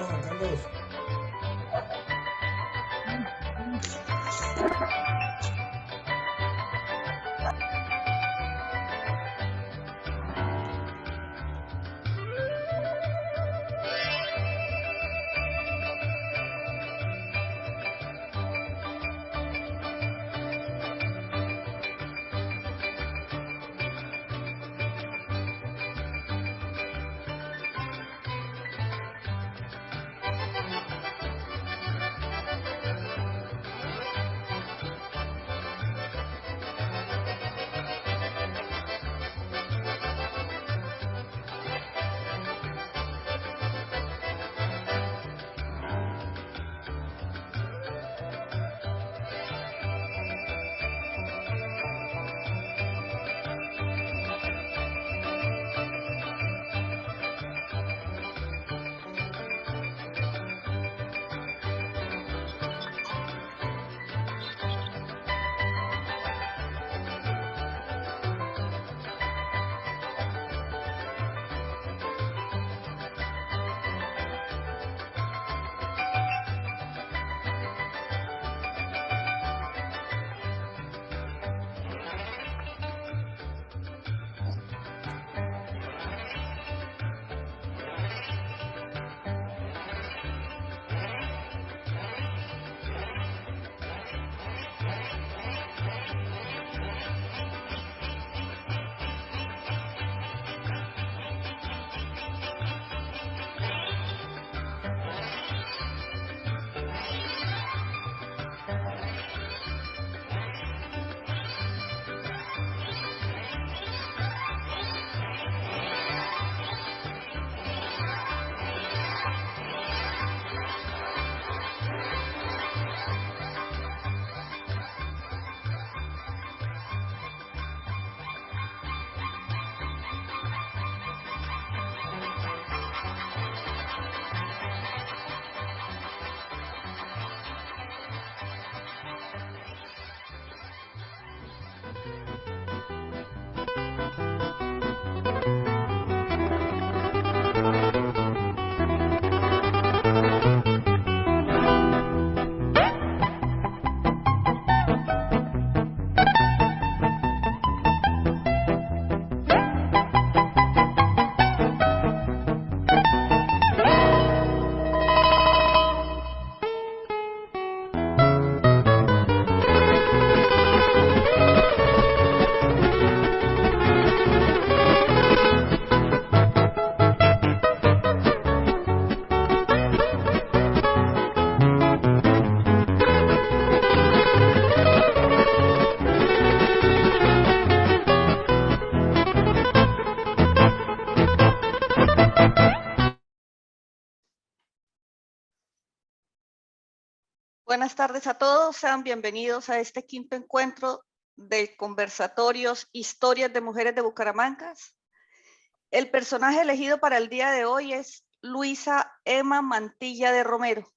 Juan Carlos. Buenas tardes a todos, sean bienvenidos a este quinto encuentro de conversatorios Historias de Mujeres de Bucaramanga. El personaje elegido para el día de hoy es Luisa Emma Mantilla de Romero.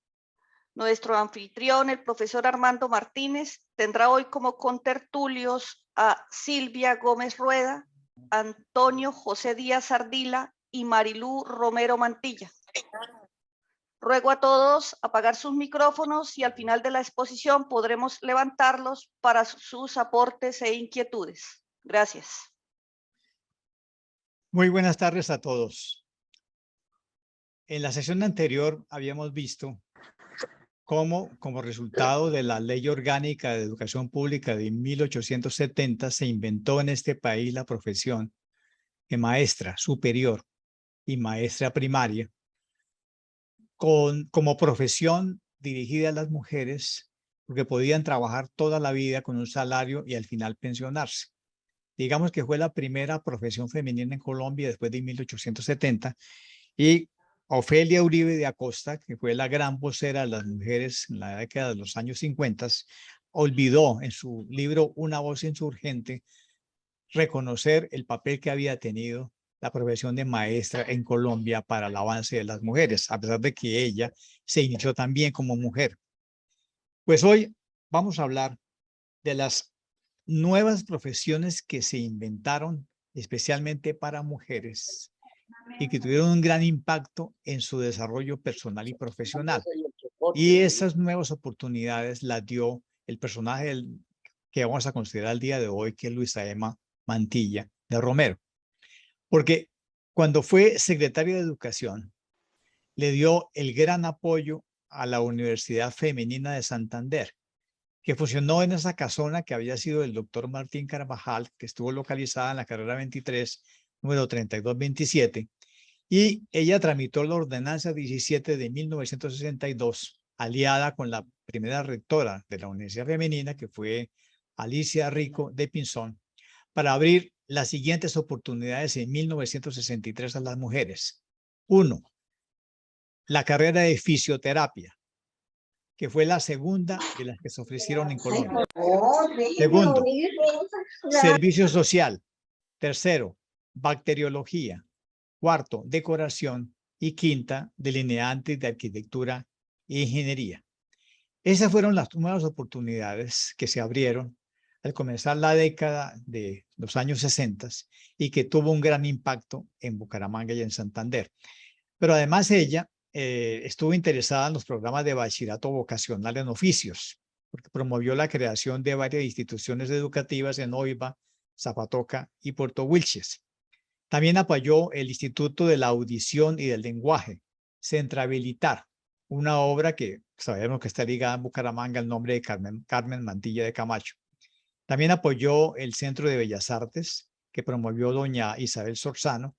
Nuestro anfitrión, el profesor Armando Martínez, tendrá hoy como contertulios a Silvia Gómez Rueda, Antonio José Díaz Ardila y Marilú Romero Mantilla. Ruego a todos apagar sus micrófonos y al final de la exposición podremos levantarlos para sus aportes e inquietudes. Gracias. Muy buenas tardes a todos. En la sesión anterior habíamos visto cómo, como resultado de la Ley Orgánica de Educación Pública de 1870, se inventó en este país la profesión de maestra superior y maestra primaria, como profesión dirigida a las mujeres, porque podían trabajar toda la vida con un salario y al final pensionarse. Digamos que fue la primera profesión femenina en Colombia después de 1870, y Ofelia Uribe de Acosta, que fue la gran vocera de las mujeres en la década de los años 50, olvidó en su libro Una voz insurgente reconocer el papel que había tenido la profesión de maestra en Colombia para el avance de las mujeres, a pesar de que ella se inició también como mujer. Pues hoy vamos a hablar de las nuevas profesiones que se inventaron especialmente para mujeres y que tuvieron un gran impacto en su desarrollo personal y profesional. Y esas nuevas oportunidades las dio el personaje que vamos a considerar el día de hoy, que es Luisa Emma Mantilla de Romero. Porque cuando fue secretaria de Educación, le dio el gran apoyo a la Universidad Femenina de Santander, que funcionó en esa casona que había sido el doctor Martín Carvajal, que estuvo localizada en la carrera 23, número 3227, y ella tramitó la ordenanza 17 de 1962, aliada con la primera rectora de la Universidad Femenina, que fue Alicia Rico de Pinzón, para abrir las siguientes oportunidades en 1963 a las mujeres. Uno, la carrera de fisioterapia, que fue la segunda de las que se ofrecieron en Colombia. Segundo, servicio social. Tercero, bacteriología. Cuarto, decoración. Y quinta, delineantes de arquitectura e ingeniería. Esas fueron las nuevas oportunidades que se abrieron al comenzar la década de los años 60 y que tuvo un gran impacto en Bucaramanga y en Santander. Pero además ella estuvo interesada en los programas de bachillerato vocacional en oficios, porque promovió la creación de varias instituciones educativas en Oiva, Zapatoca y Puerto Wilches. También apoyó el Instituto de la Audición y del Lenguaje, Centrabilitar, una obra que sabemos que está ligada en Bucaramanga al nombre de Carmen Mantilla de Camacho. También apoyó el Centro de Bellas Artes, que promovió doña Isabel Sorzano,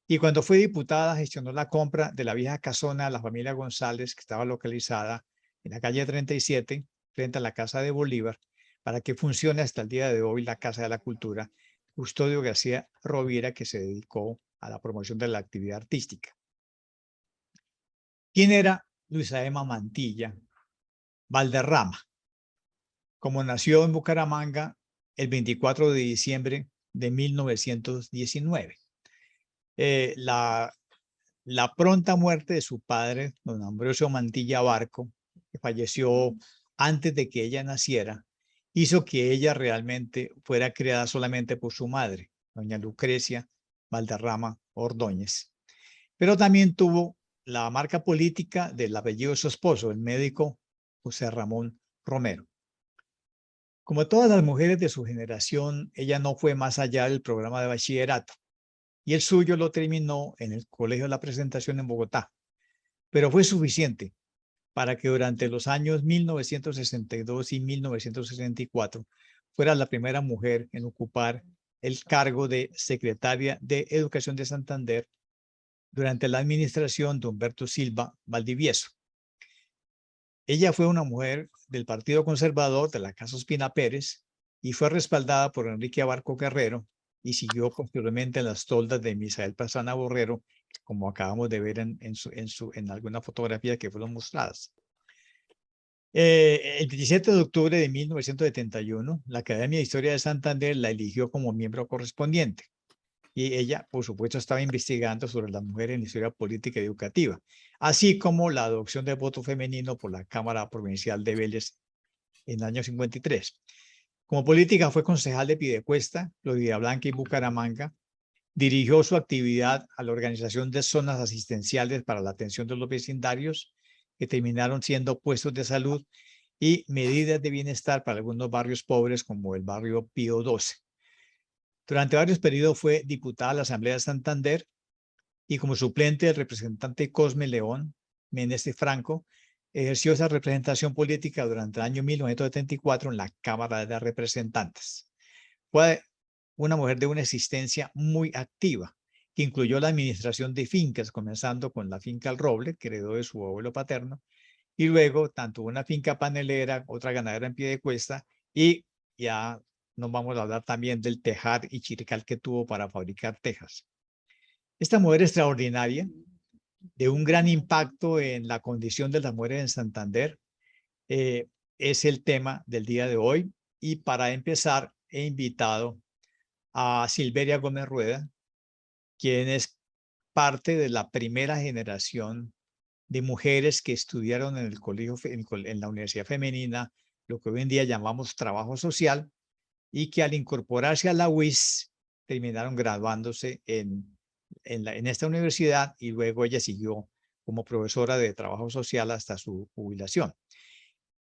y cuando fue diputada gestionó la compra de la vieja casona de la familia González, que estaba localizada en la calle 37, frente a la Casa de Bolívar, para que funcione hasta el día de hoy la Casa de la Cultura Custodio García Rovira, que se dedicó a la promoción de la actividad artística. ¿Quién era Luisa Emma Mantilla Valderrama? Como nació en Bucaramanga el 24 de diciembre de 1919. La pronta muerte de su padre, don Ambrosio Mantilla Barco, que falleció antes de que ella naciera, hizo que ella realmente fuera criada solamente por su madre, doña Lucrecia Valderrama Ordóñez. Pero también tuvo la marca política del apellido de su esposo, el médico José Ramón Romero. Como todas las mujeres de su generación, ella no fue más allá del programa de bachillerato y el suyo lo terminó en el Colegio de la Presentación en Bogotá, pero fue suficiente para que durante los años 1962 y 1964 fuera la primera mujer en ocupar el cargo de secretaria de Educación de Santander durante la administración de Humberto Silva Valdivieso. Ella fue una mujer del Partido Conservador de la Casa Ospina Pérez y fue respaldada por Enrique Abarco Guerrero y siguió posteriormente en las toldas de Misael Pastrana Borrero, como acabamos de ver en alguna fotografía que fueron mostradas. El 17 de octubre de 1971, la Academia de Historia de Santander la eligió como miembro correspondiente. Y ella, por supuesto, estaba investigando sobre las mujeres en la historia política y educativa, así como la adopción del voto femenino por la Cámara Provincial de Vélez en el año 53. Como política fue concejal de Piedecuesta, Florida Blanca y Bucaramanga. Dirigió su actividad a la organización de zonas asistenciales para la atención de los vecindarios, que terminaron siendo puestos de salud y medidas de bienestar para algunos barrios pobres como el barrio Pío XII. Durante varios periodos fue diputada a la Asamblea de Santander y como suplente del representante Cosme León Menéndez Franco, ejerció esa representación política durante el año 1974 en la Cámara de Representantes. Fue una mujer de una existencia muy activa, que incluyó la administración de fincas, comenzando con la finca El Roble, que heredó de su abuelo paterno, y luego tanto una finca panelera, otra ganadera en Piedecuesta, y ya nos vamos a hablar también del tejar y chircal que tuvo para fabricar tejas. Esta mujer extraordinaria, de un gran impacto en la condición de las mujeres en Santander, es el tema del día de hoy. Y para empezar, he invitado a Silveria Gómez Rueda, quien es parte de la primera generación de mujeres que estudiaron en el colegio, en la Universidad Femenina, lo que hoy en día llamamos trabajo social, y que al incorporarse a la UIS terminaron graduándose en en esta universidad y luego ella siguió como profesora de trabajo social hasta su jubilación.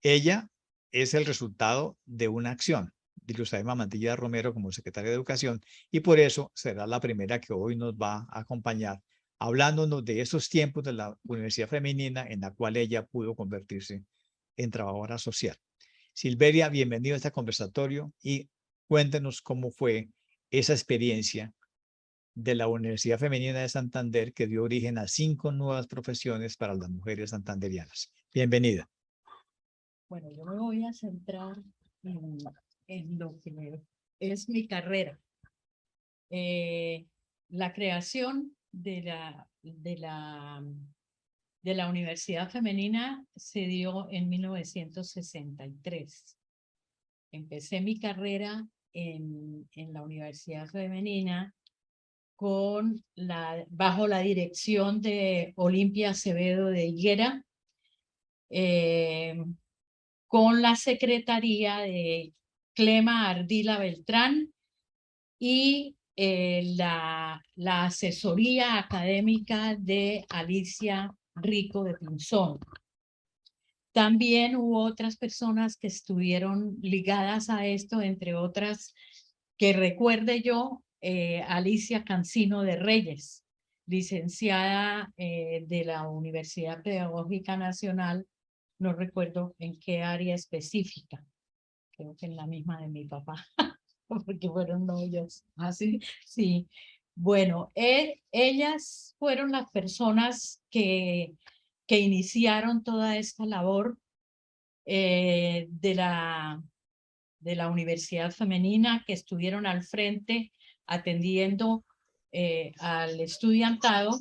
Ella es el resultado de una acción de Luz Aima Mantilla Romero como secretaria de Educación y por eso será la primera que hoy nos va a acompañar hablándonos de esos tiempos de la Universidad Femenina en la cual ella pudo convertirse en trabajadora social. Silveria, bienvenido a este conversatorio y cuéntenos cómo fue esa experiencia de la Universidad Femenina de Santander que dio origen a 5 nuevas profesiones para las mujeres santanderianas. Bienvenida. Bueno, yo me voy a centrar en lo que es mi carrera. La creación de la Universidad Femenina se dio en 1963. Empecé mi carrera en la Universidad Femenina bajo la dirección de Olimpia Acevedo de Higuera, con la secretaría de Clema Ardila Beltrán y la asesoría académica de Alicia Rico de Pinzón. También hubo otras personas que estuvieron ligadas a esto, entre otras que recuerde yo, Alicia Cancino de Reyes, licenciada de la Universidad Pedagógica Nacional, no recuerdo en qué área específica, creo que en la misma de mi papá, porque fueron novios. ¿Ah, sí? Sí, bueno, ellas fueron las personas que iniciaron toda esta labor de la Universidad Femenina, que estuvieron al frente atendiendo al estudiantado.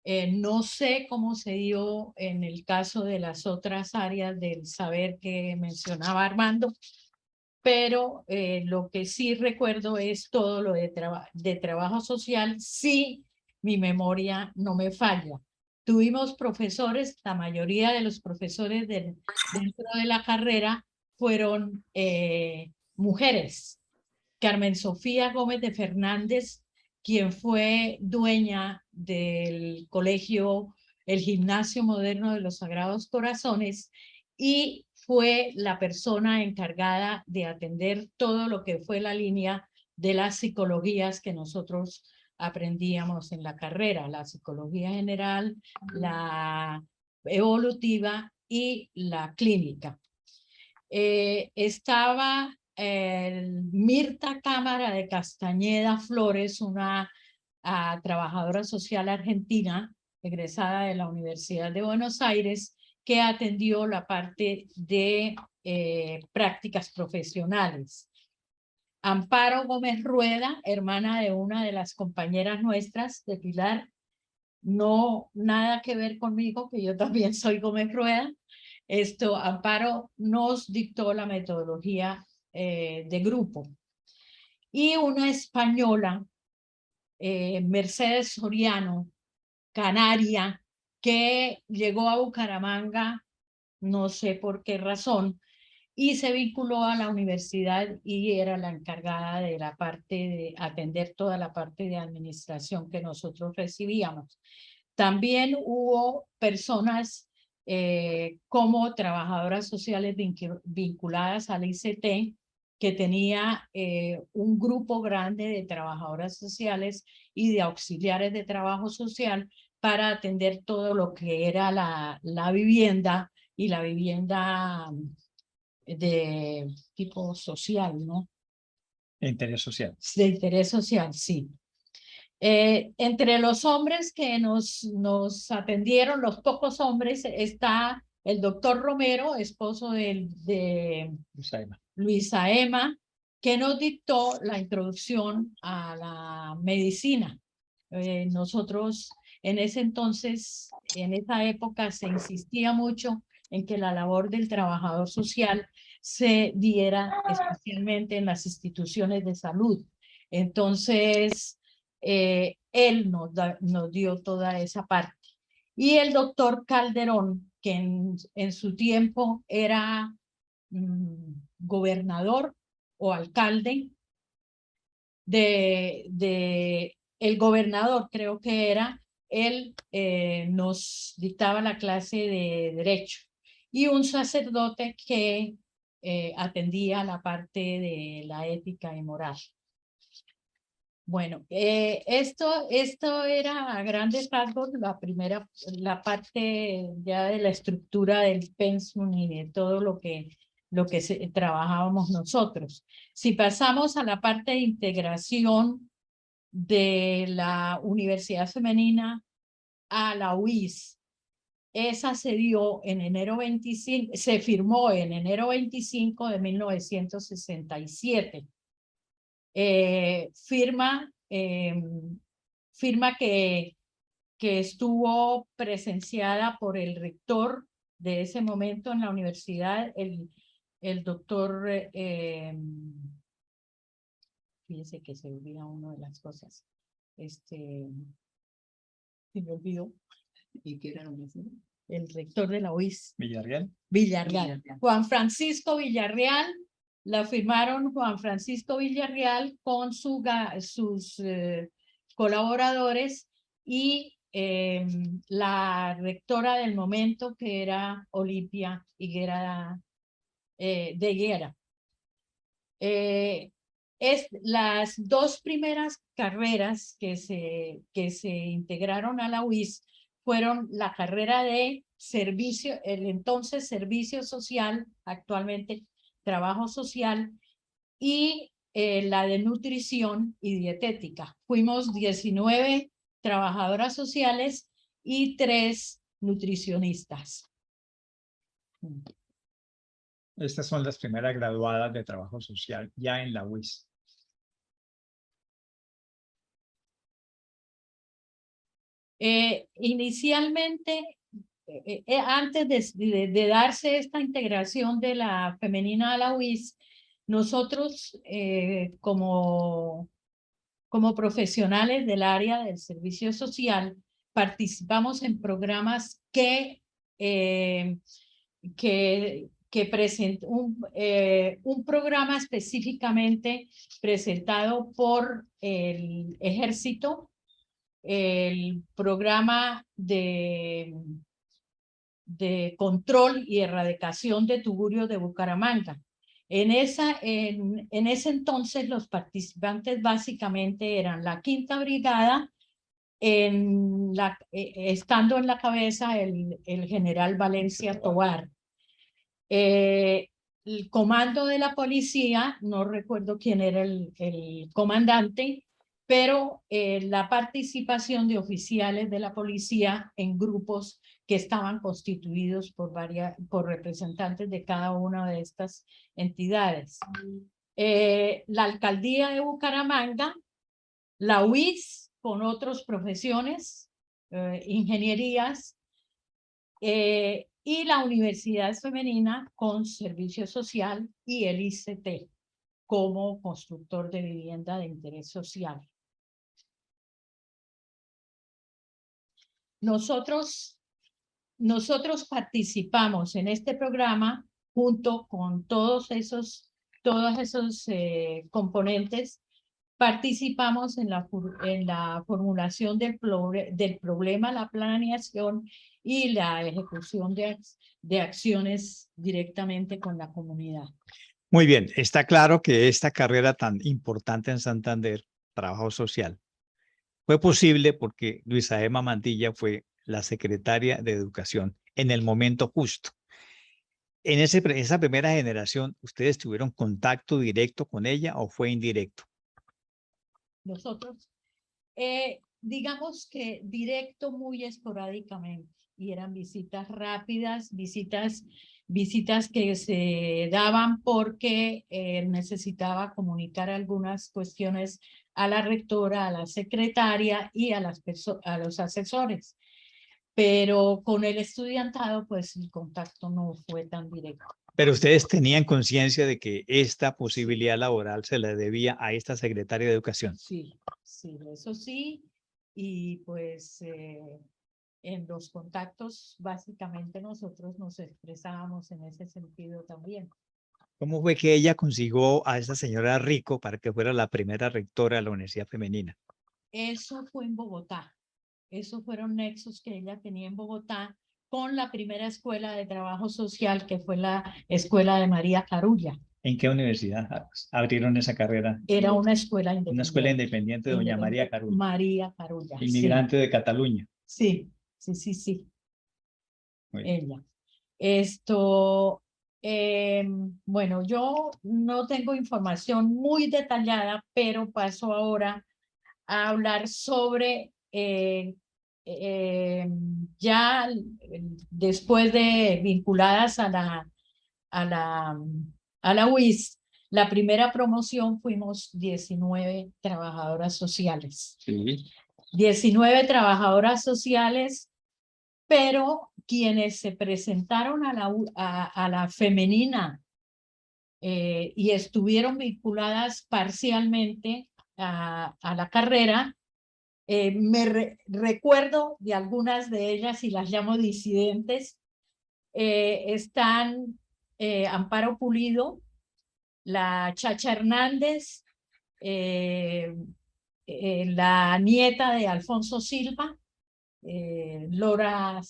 No sé cómo se dio en el caso de las otras áreas del saber que mencionaba Armando, pero lo que sí recuerdo es todo lo de trabajo social, sí, mi memoria no me falla. Tuvimos profesores, la mayoría de los profesores dentro de la carrera fueron mujeres. Carmen Sofía Gómez de Fernández, quien fue dueña del colegio, el Gimnasio Moderno de los Sagrados Corazones, y fue la persona encargada de atender todo lo que fue la línea de las psicologías que nosotros aprendíamos en la carrera, la psicología general, la evolutiva y la clínica. Estaba Mirta Cámara de Castañeda Flores, una trabajadora social argentina, egresada de la Universidad de Buenos Aires, que atendió la parte de prácticas profesionales. Amparo Gómez Rueda, hermana de una de las compañeras nuestras de Pilar, no nada que ver conmigo, que yo también soy Gómez Rueda. Amparo nos dictó la metodología de grupo. Y una española, Mercedes Soriano, canaria, que llegó a Bucaramanga, no sé por qué razón, y se vinculó a la universidad y era la encargada de la parte de atender toda la parte de administración que nosotros recibíamos. También hubo personas como trabajadoras sociales vinculadas al ICT, que tenía un grupo grande de trabajadoras sociales y de auxiliares de trabajo social para atender todo lo que era la vivienda y la vivienda de tipo social, ¿no? De interés social. De interés social, sí. Entre los hombres que nos atendieron, los pocos hombres, está el doctor Romero, esposo de Luisa Emma, que nos dictó la introducción a la medicina. Nosotros en ese entonces, en esa época, se insistía mucho en que la labor del trabajador social se diera especialmente en las instituciones de salud. Entonces, él nos dio toda esa parte. Y el doctor Calderón, que en su tiempo era gobernador o alcalde de el gobernador, creo que era, él nos dictaba la clase de Derecho, y un sacerdote que atendía la parte de la ética y moral. Bueno, esto era a grandes rasgos la parte ya de la estructura del pensum y de todo lo que trabajábamos nosotros. Si pasamos a la parte de integración de la Universidad Femenina a la UIS, esa se dio en enero 25, se firmó en enero 25 de 1967. Firma que estuvo presenciada por el rector de ese momento en la universidad, el doctor, fíjense que se olvida una de las cosas, se me olvidó, ¿y qué era lo mismo? El rector de la UIS. Villarreal. Juan Francisco Villarreal. La firmaron Juan Francisco Villarreal con sus colaboradores y la rectora del momento, que era Olimpia Higuera de Higuera. Las dos primeras carreras que se integraron a la UIS fueron la carrera de servicio, el entonces servicio social, actualmente trabajo social, y la de nutrición y dietética. Fuimos 19 trabajadoras sociales y 3 nutricionistas. Estas son las primeras graduadas de trabajo social ya en la UIS. Inicialmente, antes de darse esta integración de la femenina a la UIS, nosotros como profesionales del área del servicio social participamos en programas que presentó un programa específicamente presentado por el Ejército, el programa de control y erradicación de tugurios de Bucaramanga. En ese entonces los participantes básicamente eran la Quinta Brigada, estando en la cabeza el general Valencia Tovar. El comando de la policía, no recuerdo quién era el comandante, pero la participación de oficiales de la policía en grupos que estaban constituidos por representantes de cada una de estas entidades. La alcaldía de Bucaramanga, la UIS con otras profesiones, ingenierías, y la Universidad Femenina con servicio social y el ICT como constructor de vivienda de interés social. Nosotros participamos en este programa junto con todos esos componentes. Participamos en la formulación del problema, la planeación y la ejecución de acciones directamente con la comunidad. Muy bien, está claro que esta carrera tan importante en Santander, trabajo social, fue posible porque Luisa Emma Mantilla fue la secretaria de Educación en el momento justo. En esa primera generación, ¿ustedes tuvieron contacto directo con ella o fue indirecto? Nosotros, digamos que directo muy esporádicamente, y eran visitas rápidas, visitas que se daban porque necesitaba comunicar algunas cuestiones a la rectora, a la secretaria y a los asesores. Pero con el estudiantado, pues el contacto no fue tan directo. Pero ustedes tenían conciencia de que esta posibilidad laboral se la debía a esta secretaria de Educación. Sí, eso sí. Y pues en los contactos, básicamente nosotros nos expresábamos en ese sentido también. ¿Cómo fue que ella consiguió a esa señora Rico para que fuera la primera rectora de la Universidad Femenina? eso fue en Bogotá. Esos fueron nexos que ella tenía en Bogotá con la primera escuela de trabajo social, que fue la escuela de María Carulla. ¿En qué universidad abrieron esa carrera? Era una escuela Una independiente. escuela independiente de doña María Carulla, María Carulla, inmigrante de Cataluña. sí. Sí. Muy bien. Ella. Esto, bueno, yo no tengo información muy detallada, pero paso ahora a hablar sobre ya después de vinculadas a la UIS, la primera promoción fuimos 19 trabajadoras sociales. Sí. 19 trabajadoras sociales, pero quienes se presentaron a la femenina y estuvieron vinculadas parcialmente a la carrera, recuerdo de algunas de ellas y las llamo disidentes. Están Amparo Pulido, la Chacha Hernández, la nieta de Alfonso Silva, Lora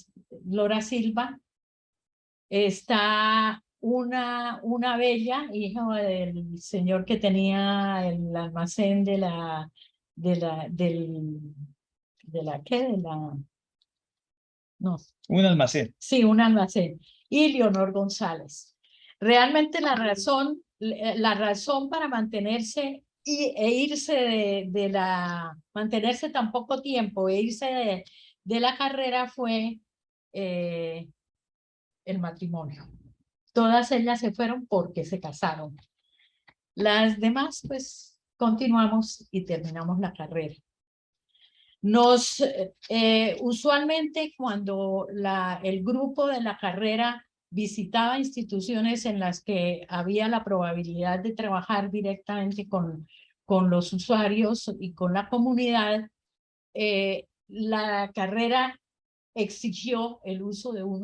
Silva. Está una bella, hija del señor que tenía el almacén de la no. Un almacén. Sí, un almacén. Y Leonor González. Realmente la razón para mantenerse e irse mantenerse tan poco tiempo e irse de la carrera fue el matrimonio. Todas ellas se fueron porque se casaron. Las demás, pues, continuamos y terminamos la carrera. Usualmente cuando el grupo de la carrera visitaba instituciones en las que había la probabilidad de trabajar directamente con los usuarios y con la comunidad, la carrera exigió el uso de un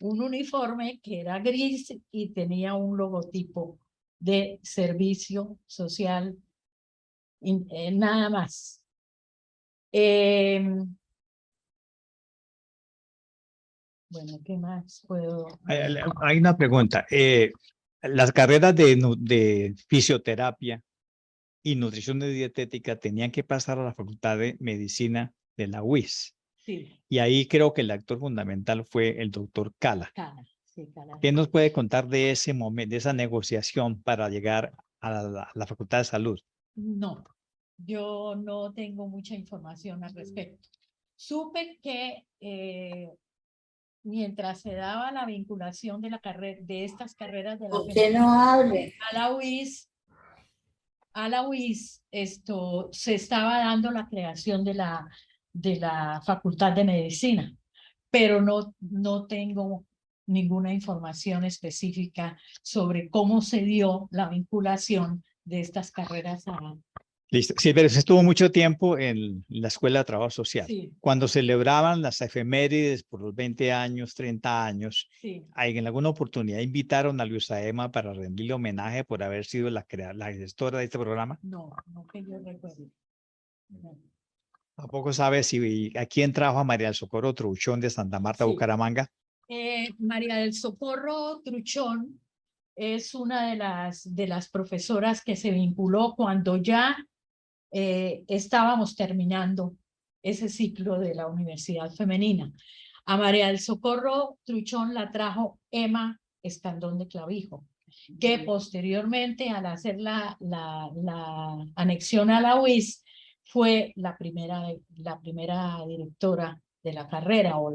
uniforme que era gris y tenía un logotipo de servicio social, nada más. Bueno, ¿qué más puedo? Hay una pregunta. Las carreras de fisioterapia y nutrición y dietética tenían que pasar a la Facultad de Medicina de la UIS. Sí. Y ahí creo que el actor fundamental fue el doctor Cala. Sí, Cala. ¿Qué nos puede contar de ese momento, de esa negociación para llegar a la Facultad de Salud? No, yo no tengo mucha información al respecto. Supe que mientras se daba la vinculación de estas carreras de la a la UIS, se estaba dando la creación de la Facultad de Medicina, pero no tengo ninguna información específica sobre cómo se dio la vinculación de estas carreras Listo. Sí, pero se estuvo mucho tiempo en la Escuela de Trabajo Social. Sí. Cuando celebraban las efemérides por los 20 años, 30 años, Sí. en alguna oportunidad invitaron a Luisa Emma para rendirle homenaje por haber sido la gestora de este programa. No que yo recuerde. No. ¿Tampoco sabe si a quién trajo a María del Socorro Truchón de Santa Marta, Sí. Bucaramanga? María del Socorro Truchón es una de las profesoras que se vinculó cuando ya estábamos terminando ese ciclo de la Universidad Femenina. A María del Socorro Truchón la trajo Emma Escandón de Clavijo, que posteriormente, al hacer la anexión a la UIS, fue la primera directora de la carrera o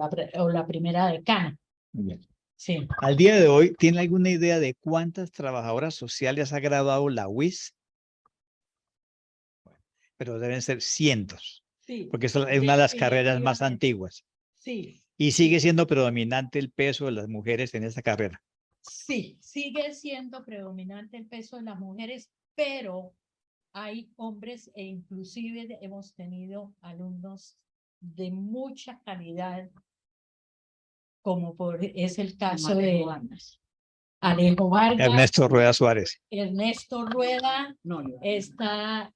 la primera decana. Muy bien. Sí. Al día de hoy, ¿tiene alguna idea de cuántas trabajadoras sociales ha graduado la UIS? Bueno, pero deben ser cientos, Sí. porque es una de las carreras más antiguas. Sí. Y sigue siendo predominante el peso de las mujeres en esta carrera. Sí, sigue siendo predominante el peso de las mujeres, pero hay hombres e inclusive hemos tenido alumnos de mucha calidad, como es el caso de Alejo Vargas, Ernesto Rueda Suárez. Ernesto Rueda, No, no. está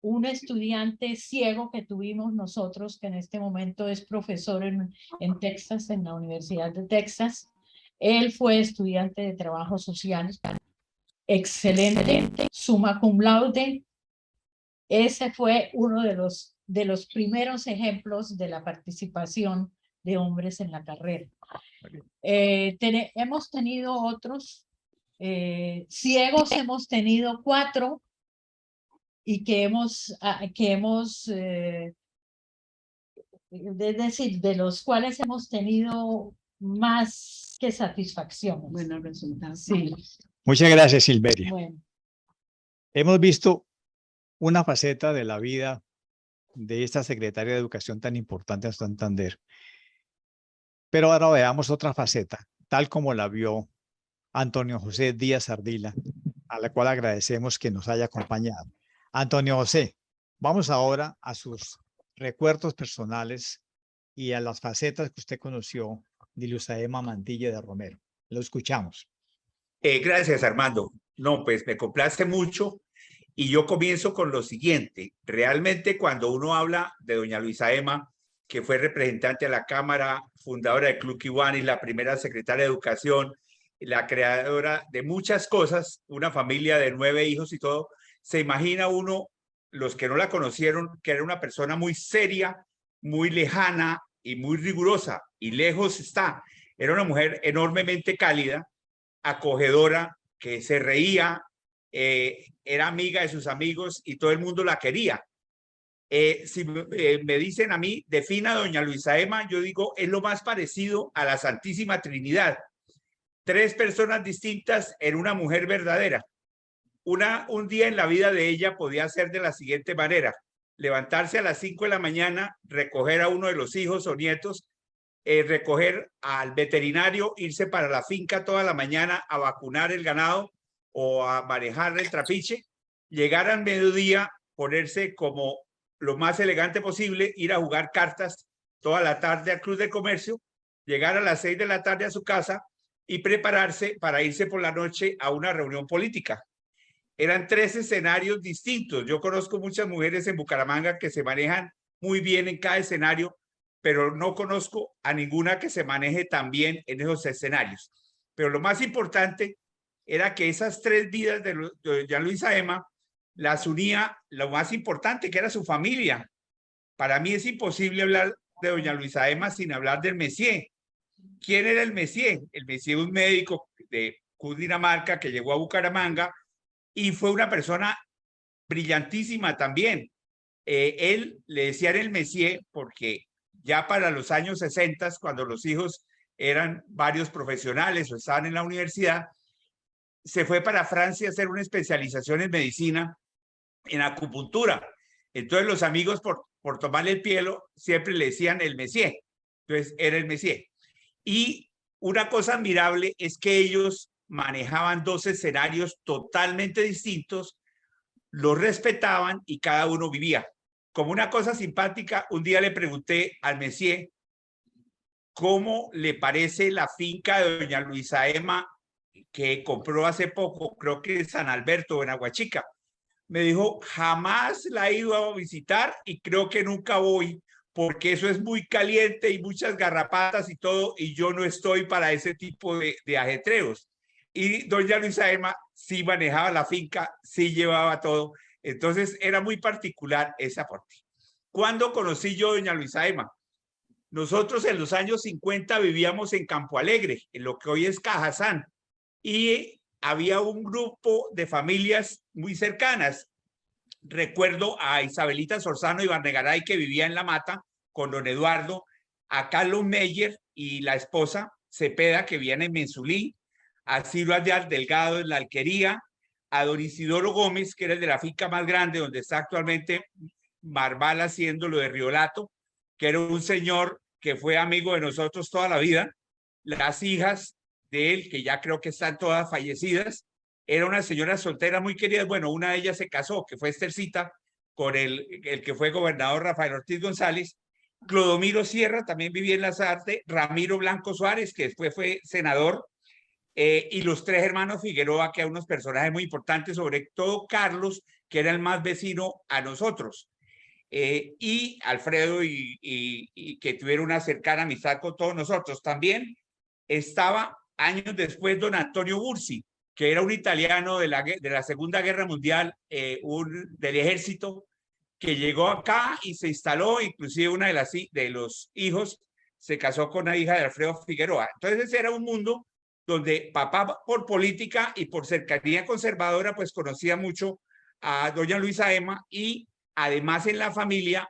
un estudiante ciego que tuvimos nosotros, que en este momento es profesor en Texas, en la Universidad de Texas. Él fue estudiante de trabajo social, excelente, summa cum laude. Ese fue uno de los primeros ejemplos de la participación de hombres en la carrera. Hemos tenido otros, ciegos hemos tenido 4 y es decir, de los cuales hemos tenido más que satisfacciones. Buenos resultados. Sí. Muchas gracias, Silveria. Bueno, Hemos visto una faceta de la vida de esta secretaria de Educación tan importante en Santander. Pero ahora veamos otra faceta, tal como la vio Antonio José Díaz Ardila, a la cual agradecemos que nos haya acompañado. Antonio José, vamos ahora a sus recuerdos personales y a las facetas que usted conoció de Luzaema Mantilla de Romero. Lo escuchamos. Gracias, Armando. No, pues me complace mucho y yo comienzo con lo siguiente. Realmente cuando uno habla de doña Luzaema, que fue representante a la Cámara, fundadora del Club Kiwanis, la primera secretaria de Educación, la creadora de muchas cosas, una familia de 9 hijos y todo, se imagina uno, los que no la conocieron, que era una persona muy seria, muy lejana y muy rigurosa, y lejos está. Era una mujer enormemente cálida, acogedora, que se reía, era amiga de sus amigos y todo el mundo la quería. Si me dicen a mí, defina a doña Luzaema, yo digo, es lo más parecido a la Santísima Trinidad. 3 personas distintas en una mujer verdadera. Un día en la vida de ella podía ser de la siguiente manera: levantarse a las 5 de la mañana, recoger a uno de los hijos o nietos, recoger al veterinario, irse para la finca toda la mañana a vacunar el ganado o a manejar el trapiche, llegar al mediodía, ponerse como lo más elegante posible, ir a jugar cartas toda la tarde al Club de Comercio, llegar a las 6 de la tarde a su casa y prepararse para irse por la noche a una reunión política. Eran 3 escenarios distintos. Yo conozco muchas mujeres en Bucaramanga que se manejan muy bien en cada escenario, pero no conozco a ninguna que se maneje tan bien en esos escenarios. Pero lo más importante era que esas 3 vidas de doña Luzaema las unía lo más importante, que era su familia. Para mí es imposible hablar de doña Luzaema sin hablar del Messier. ¿Quién era el Messier? El Messier, un médico de Cundinamarca que llegó a Bucaramanga y fue una persona brillantísima también. Él le decían el Messier porque ya para los años 60, cuando los hijos eran varios profesionales o estaban en la universidad, se fue para Francia a hacer una especialización en medicina, en acupuntura. Entonces los amigos, por tomarle el pelo, siempre le decían el Messier. Entonces era el Messier. Y una cosa admirable es que ellos manejaban 2 escenarios totalmente distintos, los respetaban y cada uno vivía. Como una cosa simpática, un día le pregunté al Messier cómo le parece la finca de doña Luzaema que compró hace poco, creo que en San Alberto, en Aguachica. Me dijo, jamás la he ido a visitar y creo que nunca voy, porque eso es muy caliente y muchas garrapatas y todo, y yo no estoy para ese tipo de ajetreos. Y doña Luzaema sí manejaba la finca, sí llevaba todo. Entonces era muy particular ese aporte. ¿Cuándo conocí yo a doña Luzaema? Nosotros en los años 50 vivíamos en Campo Alegre, en lo que hoy es Cajazán, y había un grupo de familias muy cercanas. Recuerdo a Isabelita Sorzano y Barnegaray, que vivía en La Mata con don Eduardo, a Carlos Meyer y la esposa Cepeda, que vivían en Mensulí, a Ciro Aldeal Delgado en La Alquería, a don Isidoro Gómez, que era el de la finca más grande, donde está actualmente Marval haciendo lo de Riolato, que era un señor que fue amigo de nosotros toda la vida. Las hijas de él, que ya creo que están todas fallecidas, era una señora soltera muy querida. Bueno, una de ellas se casó, que fue Estercita, con el que fue gobernador Rafael Ortiz González, Clodomiro Sierra también vivía en las artes, Ramiro Blanco Suárez, que después fue senador, y los tres hermanos Figueroa, que eran unos personajes muy importantes, sobre todo Carlos, que era el más vecino a nosotros, y Alfredo, y que tuvieron una cercana amistad con todos nosotros. También estaba años después don Antonio Bursi, que era un italiano de la Segunda Guerra Mundial, del ejército, que llegó acá y se instaló, inclusive una de los hijos se casó con una hija de Alfredo Figueroa. Entonces ese era un mundo donde papá, por política y por cercanía conservadora, pues conocía mucho a doña Luisa Emma, y además en la familia,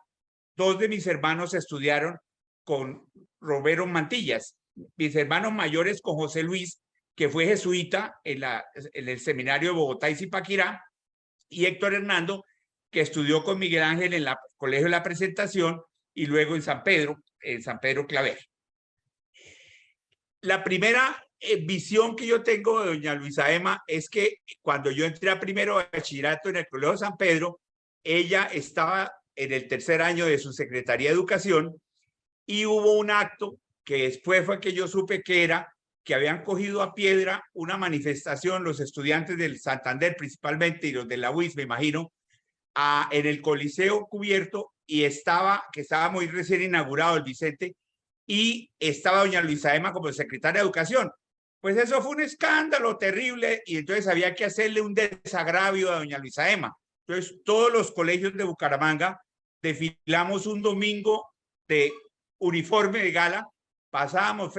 dos de mis hermanos estudiaron con Romero Mantillas, mis hermanos mayores con José Luis, que fue jesuita en el seminario de Bogotá y Zipaquirá, y Héctor Hernando, que estudió con Miguel Ángel en el Colegio de la Presentación y luego en San Pedro Claver. La primera visión que yo tengo de doña Luisa Emma es que cuando yo entré a primero de bachillerato en el Colegio de San Pedro, ella estaba en el tercer año de su Secretaría de Educación, y hubo un acto que después fue que yo supe que era que habían cogido a piedra una manifestación los estudiantes del Santander principalmente y los de la UIS, me imagino, en el Coliseo Cubierto, y estaba muy recién inaugurado el Vicente, y estaba doña Luisa Emma como secretaria de Educación. Pues eso fue un escándalo terrible, y entonces había que hacerle un desagravio a doña Luisa Emma. Entonces todos los colegios de Bucaramanga desfilamos un domingo de uniforme de gala, pasábamos,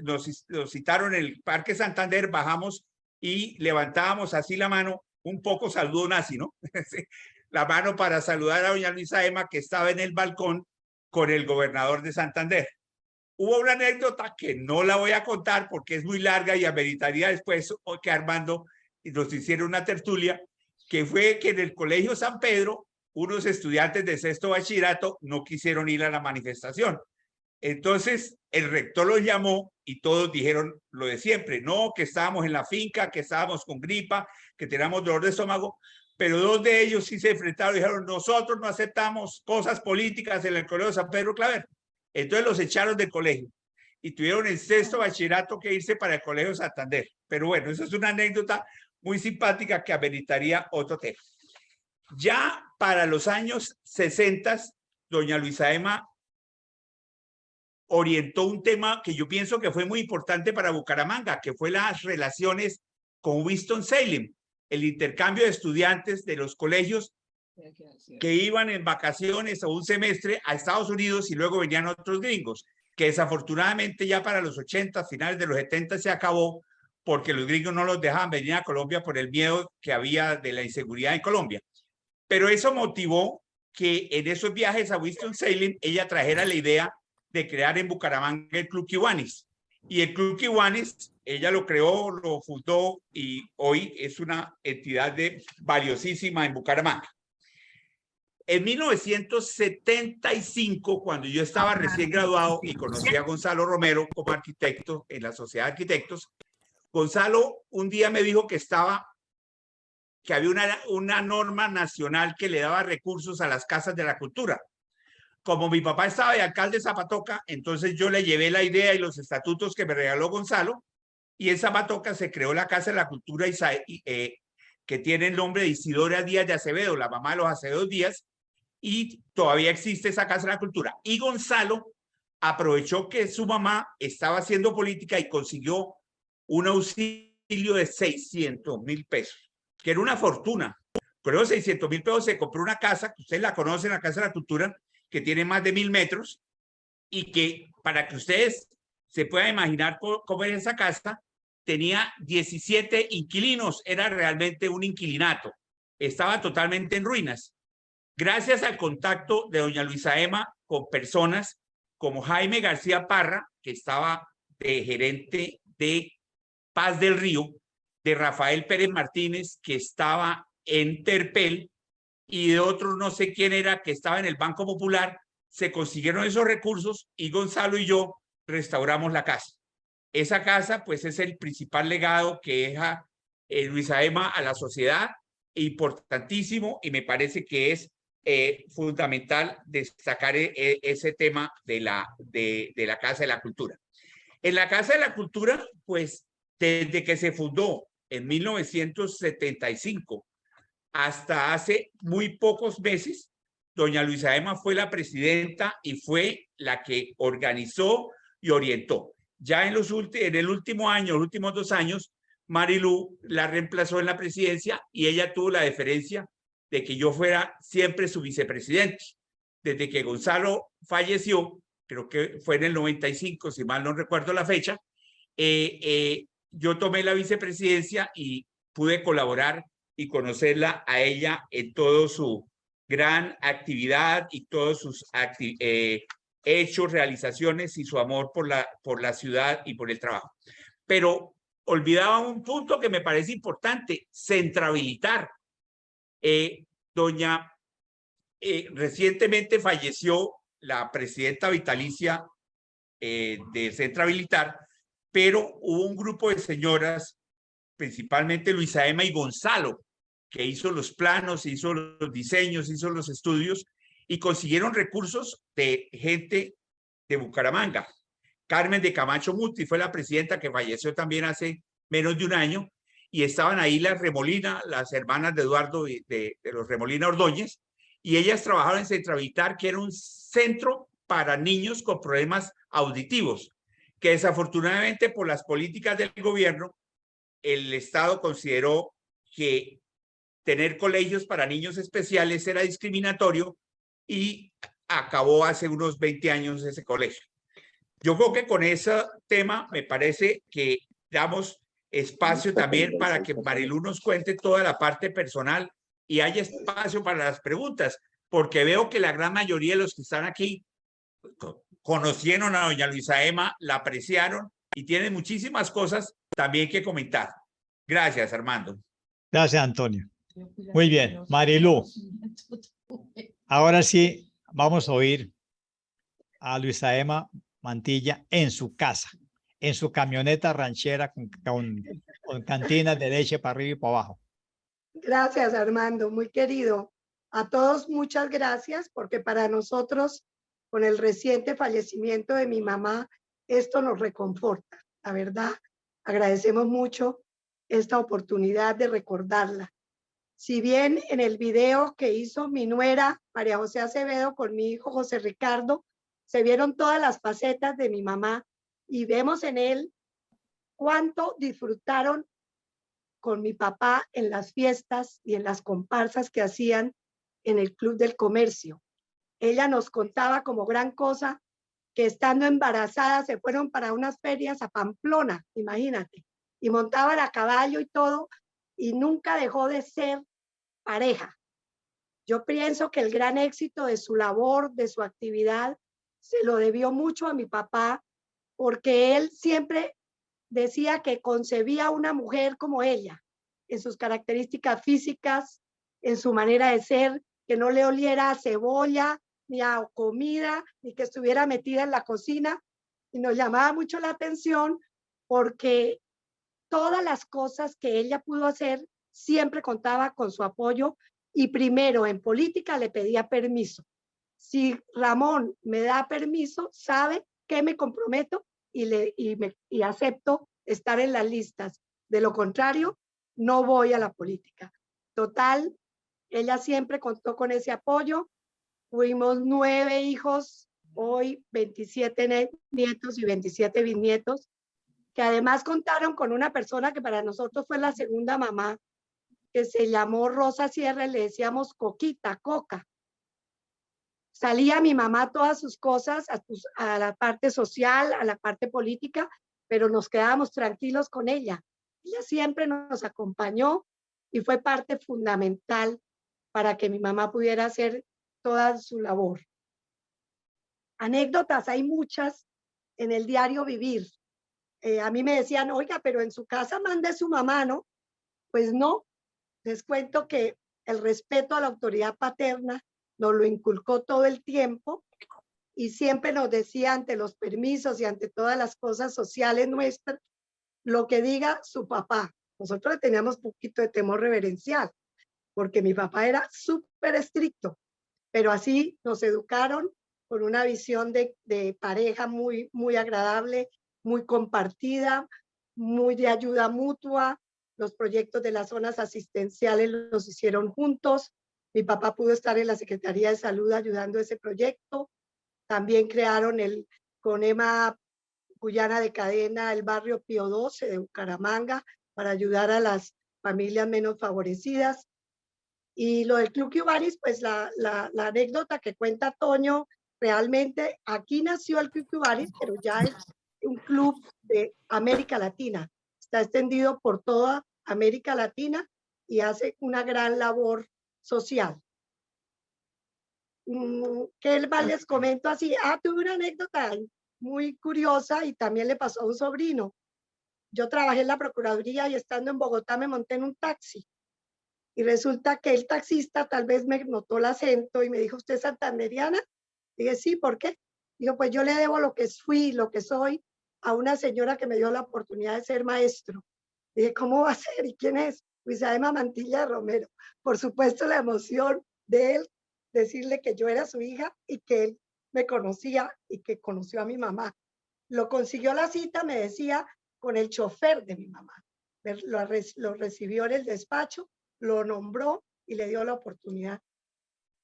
nos citaron en el Parque Santander, bajamos y levantábamos así la mano, un poco saludo nazi, ¿no? La mano para saludar a doña Luisa Emma, que estaba en el balcón con el gobernador de Santander. Hubo una anécdota que no la voy a contar porque es muy larga y ameritaría después que Armando y nos hicieron una tertulia, que fue que en el Colegio San Pedro unos estudiantes de sexto bachillerato no quisieron ir a la manifestación. Entonces el rector los llamó y todos dijeron lo de siempre, no, que estábamos en la finca, que estábamos con gripa, que teníamos dolor de estómago, pero dos de ellos sí se enfrentaron y dijeron, nosotros no aceptamos cosas políticas en el Colegio de San Pedro Claver. Entonces los echaron del colegio y tuvieron en sexto bachillerato que irse para el Colegio Santander. Pero bueno, eso es una anécdota muy simpática que ameritaría otro tema. Ya para los años 60, doña Luisa Emma orientó un tema que yo pienso que fue muy importante para Bucaramanga, que fue las relaciones con Winston-Salem, el intercambio de estudiantes de los colegios que iban en vacaciones o un semestre a Estados Unidos y luego venían otros gringos, que desafortunadamente ya para los 80, finales de los 70 se acabó porque los gringos no los dejaban venir a Colombia por el miedo que había de la inseguridad en Colombia. Pero eso motivó que en esos viajes a Winston-Salem ella trajera la idea de crear en Bucaramanga el Club Kiwanis. Y el Club Kiwanis, ella lo creó, lo fundó y hoy es una entidad valiosísima en Bucaramanga. En 1975, cuando yo estaba recién graduado y conocí a Gonzalo Romero como arquitecto en la Sociedad de Arquitectos, Gonzalo un día me dijo que había una norma nacional que le daba recursos a las casas de la cultura. Como mi papá estaba de alcalde de Zapatoca, entonces yo le llevé la idea y los estatutos que me regaló Gonzalo, y en Zapatoca se creó la Casa de la Cultura que tiene el nombre de Isidora Díaz de Acevedo, la mamá de los Acevedo Díaz, y todavía existe esa Casa de la Cultura. Y Gonzalo aprovechó que su mamá estaba haciendo política y consiguió un auxilio de 600.000 pesos, que era una fortuna. Con esos 600.000 pesos se compró una casa, que ustedes la conocen, la Casa de la Cultura, que tiene más de 1.000 metros, y que, para que ustedes se puedan imaginar cómo era esa casa, tenía 17 inquilinos, era realmente un inquilinato, estaba totalmente en ruinas. Gracias al contacto de doña Luisa Emma con personas como Jaime García Parra, que estaba de gerente de Paz del Río, de Rafael Pérez Martínez, que estaba en Terpel, y de otros no sé quién era, que estaba en el Banco Popular, se consiguieron esos recursos y Gonzalo y yo restauramos la casa. Esa casa pues es el principal legado que deja Luisa Emma a la sociedad, importantísimo, y me parece que es fundamental destacar ese tema de la Casa de la Cultura. En la Casa de la Cultura, pues desde que se fundó en 1975 hasta hace muy pocos meses, doña Luisa Emma fue la presidenta y fue la que organizó y orientó. Ya en el último año, los últimos 2 años, Marilu la reemplazó en la presidencia y ella tuvo la deferencia de que yo fuera siempre su vicepresidente. Desde que Gonzalo falleció, creo que fue en el 95, si mal no recuerdo la fecha, yo tomé la vicepresidencia y pude colaborar y conocerla a ella en todo su gran actividad y todos sus hechos, realizaciones y su amor por la ciudad y por el trabajo. Pero olvidaba un punto que me parece importante: centrabilitar. Recientemente falleció la presidenta vitalicia de Centrabilitar, pero hubo un grupo de señoras, principalmente Luisa Emma y Gonzalo, que hizo los planos, hizo los diseños, hizo los estudios y consiguieron recursos de gente de Bucaramanga. Carmen de Camacho Muti fue la presidenta, que falleció también hace menos de un año, y estaban ahí las Remolina, las hermanas de Eduardo de los Remolina Ordóñez, y ellas trabajaron en Centrabilitar, que era un centro para niños con problemas auditivos, que desafortunadamente por las políticas del gobierno, el Estado consideró que tener colegios para niños especiales era discriminatorio y acabó hace unos 20 años ese colegio. Yo creo que con ese tema me parece que damos espacio también para que Marilu nos cuente toda la parte personal y haya espacio para las preguntas, porque veo que la gran mayoría de los que están aquí conocieron a doña Luisa Emma, la apreciaron y tienen muchísimas cosas también que comentar. Gracias, Armando. Gracias, Antonio. Muy bien, Marilu. Ahora sí, vamos a oír a Luisa Emma Mantilla en su casa, en su camioneta ranchera con cantinas de leche para arriba y para abajo. Gracias, Armando, muy querido. A todos muchas gracias, porque para nosotros, con el reciente fallecimiento de mi mamá, esto nos reconforta. La verdad, agradecemos mucho esta oportunidad de recordarla. Si bien en el video que hizo mi nuera, María José Acevedo, con mi hijo José Ricardo, se vieron todas las facetas de mi mamá y vemos en él cuánto disfrutaron con mi papá en las fiestas y en las comparsas que hacían en el Club del Comercio. Ella nos contaba como gran cosa que estando embarazada se fueron para unas ferias a Pamplona, imagínate, y montaban a caballo y todo, y nunca dejó de ser pareja. Yo pienso que el gran éxito de su labor, de su actividad, se lo debió mucho a mi papá, porque él siempre decía que concebía una mujer como ella, en sus características físicas, en su manera de ser, que no le oliera a cebolla, ni a comida, ni que estuviera metida en la cocina. Y nos llamaba mucho la atención porque todas las cosas que ella pudo hacer siempre contaba con su apoyo, y primero en política le pedía permiso. Si Ramón me da permiso, sabe que me comprometo y acepto estar en las listas. De lo contrario, no voy a la política. Total, ella siempre contó con ese apoyo. Fuimos 9 hijos, hoy 27 nietos y 27 bisnietos, que además contaron con una persona que para nosotros fue la segunda mamá, que se llamó Rosa Sierra, y le decíamos Coquita, Coca. Salía mi mamá todas sus cosas a la parte social, a la parte política, pero nos quedábamos tranquilos con ella. Ella siempre nos acompañó y fue parte fundamental para que mi mamá pudiera hacer toda su labor. Anécdotas hay muchas en el diario vivir. A mí me decían, oiga, pero en su casa mande su mamá, ¿no? Pues no, les cuento que el respeto a la autoridad paterna nos lo inculcó todo el tiempo, y siempre nos decía, ante los permisos y ante todas las cosas sociales nuestras, lo que diga su papá. Nosotros le teníamos un poquito de temor reverencial, porque mi papá era súper estricto. pero así nos educaron con una visión de pareja muy, muy agradable, muy compartida, muy de ayuda mutua. Los proyectos de las zonas asistenciales los hicieron juntos. Mi papá pudo estar en la Secretaría de Salud ayudando a ese proyecto. También crearon con Emma Guyana de Cadena, el barrio Pío XII de Bucaramanga para ayudar a las familias menos favorecidas. Y lo del Club Cubaris, pues la anécdota que cuenta Toño, realmente aquí nació el Club Cubaris, pero ya es un club de América Latina. Está extendido por toda América Latina y hace una gran labor social. ¿Qué más les comento así? Tuve una anécdota muy curiosa y también le pasó a un sobrino. Yo trabajé en la Procuraduría y estando en Bogotá me monté en un taxi. Y resulta que el taxista tal vez me notó el acento y me dijo, ¿usted es santanderiana? Dije, sí, ¿por qué? Dijo, pues yo le debo lo que fui, lo que soy, a una señora que me dio la oportunidad de ser maestro. Dije, ¿cómo va a ser? ¿Y quién es? Luisa Emma Mantilla Romero. Por supuesto, la emoción de él decirle que yo era su hija y que él me conocía y que conoció a mi mamá. Lo consiguió la cita, me decía, con el chofer de mi mamá. Lo recibió en el despacho, lo nombró y le dio la oportunidad.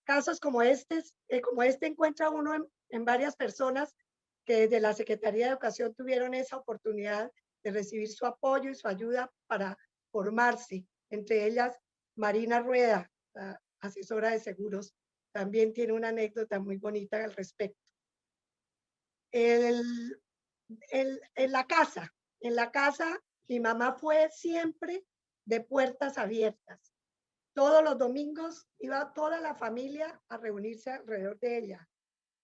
Casos como este encuentra uno en varias personas que desde la Secretaría de Educación tuvieron esa oportunidad de recibir su apoyo y su ayuda para formarse. Entre ellas, Marina Rueda, la asesora de seguros, también tiene una anécdota muy bonita al respecto. En la casa, mi mamá fue siempre de puertas abiertas. Todos los domingos iba toda la familia a reunirse alrededor de ella.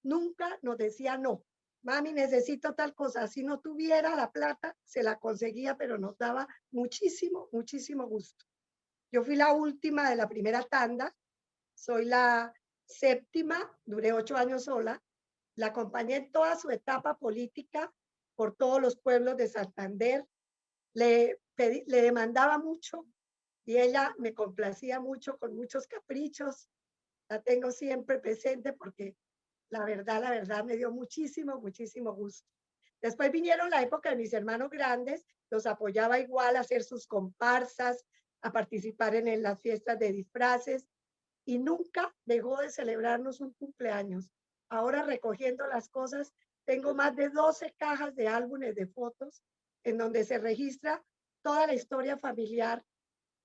Nunca nos decía no. Mami, necesito tal cosa. Si no tuviera la plata, se la conseguía, pero nos daba muchísimo, muchísimo gusto. Yo fui la última de la primera tanda. Soy la séptima, duré 8 años sola. La acompañé en toda su etapa política por todos los pueblos de Santander. Le demandaba mucho y ella me complacía mucho con muchos caprichos. La tengo siempre presente porque la verdad me dio muchísimo, muchísimo gusto. Después vinieron la época de mis hermanos grandes, los apoyaba igual a hacer sus comparsas, a participar en las fiestas de disfraces y nunca dejó de celebrarnos un cumpleaños. Ahora recogiendo las cosas, tengo más de 12 cajas de álbumes de fotos en donde se registra toda la historia familiar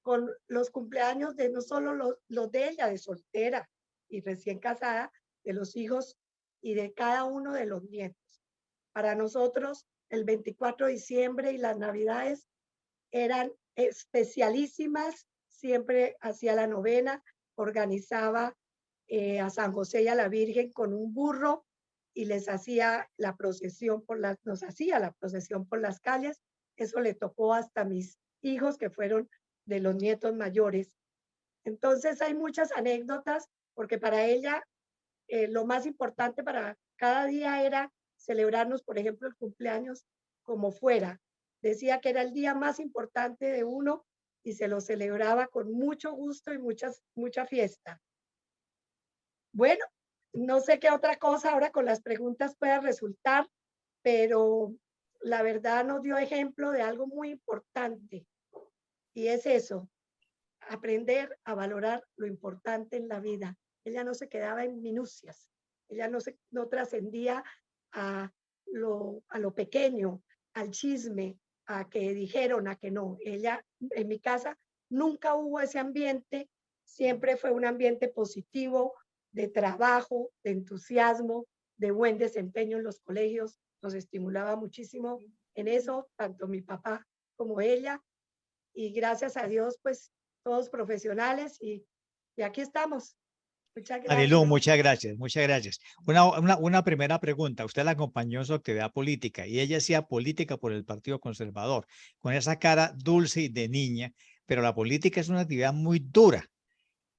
con los cumpleaños de no solo los de ella, de soltera y recién casada, de los hijos y de cada uno de los nietos. Para nosotros, el 24 de diciembre y las Navidades eran especialísimas, siempre hacía la novena, organizaba a San José y a la Virgen con un burro y les hacía la procesión nos hacía la procesión por las calles. Eso le tocó hasta mis hijos que fueron de los nietos mayores. Entonces hay muchas anécdotas porque para ella lo más importante para cada día era celebrarnos, por ejemplo, el cumpleaños como fuera. Decía que era el día más importante de uno y se lo celebraba con mucho gusto y mucha fiesta. Bueno, no sé qué otra cosa ahora con las preguntas pueda resultar, pero la verdad nos dio ejemplo de algo muy importante y es eso, aprender a valorar lo importante en la vida. Ella no se quedaba en minucias, ella no trascendía a lo pequeño, al chisme, a que dijeron, a que no. Ella, en mi casa, nunca hubo ese ambiente, siempre fue un ambiente positivo, de trabajo, de entusiasmo, de buen desempeño en los colegios. Nos estimulaba muchísimo en eso, tanto mi papá como ella. Y gracias a Dios, pues, todos profesionales y aquí estamos. Muchas gracias. Marilu, muchas gracias, muchas gracias. Una primera pregunta. Usted la acompañó en su actividad política y ella hacía política por el Partido Conservador, con esa cara dulce y de niña, pero la política es una actividad muy dura.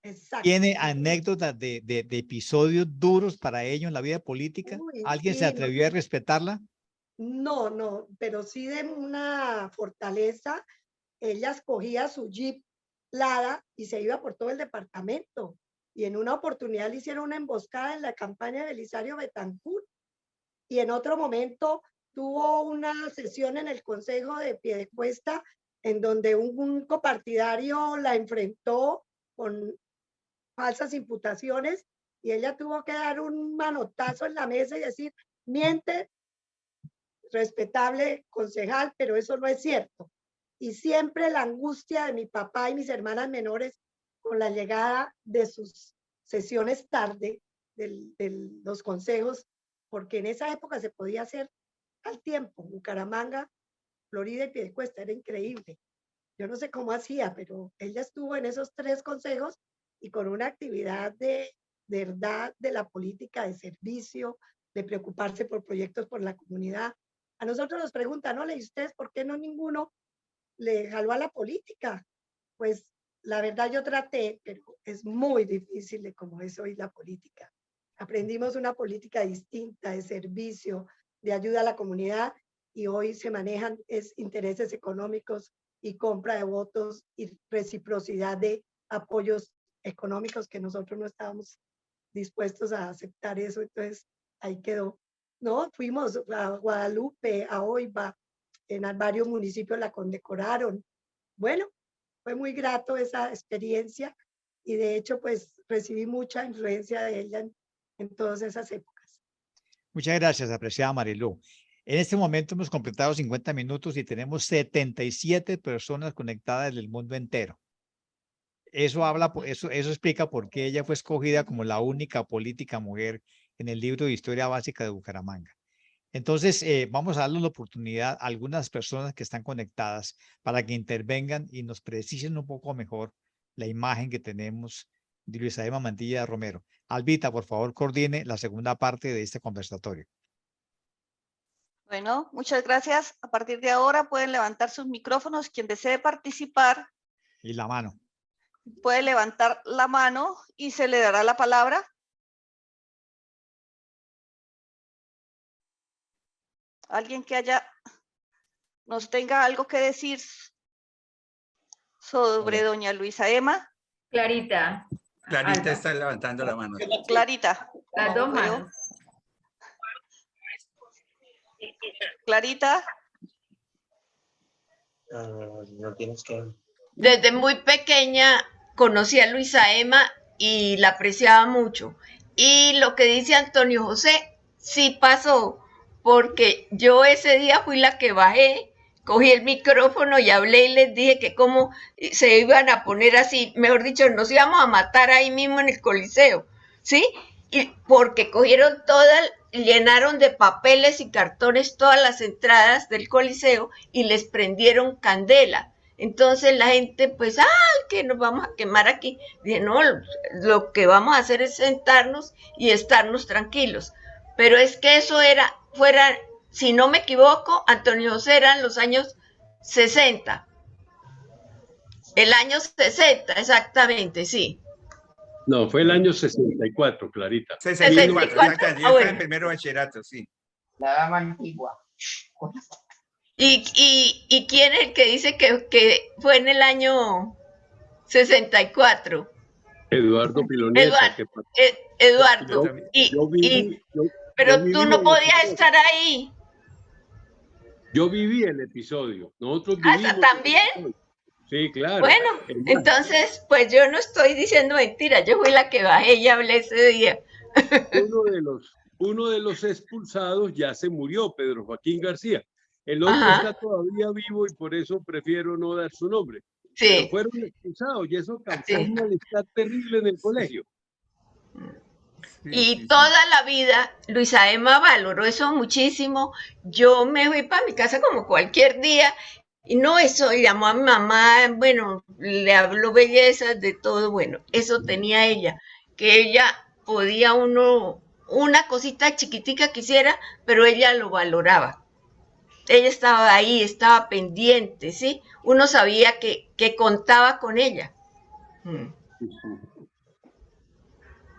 Exacto. ¿Tiene anécdotas de episodios duros para ello en la vida política? Uy, ¿Alguien sí, se atrevió a respetarla? no, pero sí de una fortaleza. Ella escogía su Jeep Lada y se iba por todo el departamento. y en una oportunidad le hicieron una emboscada en la campaña de Belisario Betancur, y en otro momento tuvo una sesión en el Consejo de Piedecuesta en donde un copartidario la enfrentó con falsas imputaciones y ella tuvo que dar un manotazo en la mesa y decir, miente, respetable concejal, pero eso no es cierto. Y siempre la angustia de mi papá y mis hermanas menores con la llegada de sus sesiones tarde de los consejos, porque en esa época se podía hacer al tiempo. Bucaramanga, Florida y Piedecuesta, era increíble. Yo no sé cómo hacía, pero ella estuvo en esos 3 consejos y con una actividad de verdad de la política de servicio, de preocuparse por proyectos por la comunidad. A nosotros nos preguntan, ¿no? ¿Y ustedes por qué no ninguno le jaló a la política? Pues la verdad yo traté, pero es muy difícil de cómo es hoy la política. Aprendimos una política distinta de servicio, de ayuda a la comunidad, y hoy se manejan intereses económicos y compra de votos y reciprocidad de apoyos económicos que nosotros no estábamos dispuestos a aceptar eso. Entonces ahí quedó. No, fuimos a Guadalupe, a Oiba, en varios municipios la condecoraron. Bueno, fue muy grato esa experiencia y de hecho pues recibí mucha influencia de ella en todas esas épocas. Muchas gracias, apreciada Marilu. En este momento hemos completado 50 minutos y tenemos 77 personas conectadas del mundo entero. Eso explica por qué ella fue escogida como la única política mujer en el libro de Historia Básica de Bucaramanga. Entonces, vamos a darle la oportunidad a algunas personas que están conectadas para que intervengan y nos precisen un poco mejor la imagen que tenemos de Luisa Emma Mantilla Romero. Albita, por favor, coordine la segunda parte de este conversatorio. Bueno, muchas gracias. A partir de ahora pueden levantar sus micrófonos. Quien desee participar Y la mano. puede levantar la mano y se le dará la palabra. Alguien que nos tenga algo que decir sobre doña Luisa Emma. Clarita. Clarita Alba. está levantando la mano. Clarita. Las dos manos. Clarita. No tienes que... Desde muy pequeña conocí a Luisa Emma y la apreciaba mucho. Y lo que dice Antonio José sí pasó, porque yo ese día fui la que bajé, cogí el micrófono y hablé y les dije que cómo se iban a poner así, mejor dicho, nos íbamos a matar ahí mismo en el Coliseo, ¿sí? Y porque cogieron todas, llenaron de papeles y cartones todas las entradas del Coliseo y les prendieron candela. Entonces la gente, pues, que nos vamos a quemar aquí. Dije, no, lo que vamos a hacer es sentarnos y estarnos tranquilos. Pero es que eso fuera, si no me equivoco, Antonio José, eran los años 60. El año 60, exactamente, sí. No, fue el año 64, Clarita. 64, exactamente. Yo estaba en primero bachillerato, sí. La dama antigua. ¿Y quién es el que dice que fue en el año 64? Eduardo Piloneta. Eduardo. Pero tú no podías estar ahí. Yo viví el episodio. Nosotros vivimos. ¿También? Sí, claro. Bueno, entonces, pues yo no estoy diciendo mentiras. Yo fui la que bajé y hablé ese día. Uno de los expulsados ya se murió, Pedro Joaquín García. El otro está todavía vivo y por eso prefiero no dar su nombre. Sí. Pero fueron expulsados y eso causó un malestar terrible en el colegio. Y toda la vida Luisa Emma valoró eso muchísimo. Yo me fui para mi casa como cualquier día y no, eso llamó a mi mamá, bueno, le habló bellezas de todo, bueno, eso tenía ella, que ella podía una cosita chiquitica que hiciera, pero ella lo valoraba. Ella estaba ahí, estaba pendiente, ¿sí? Uno sabía que contaba con ella.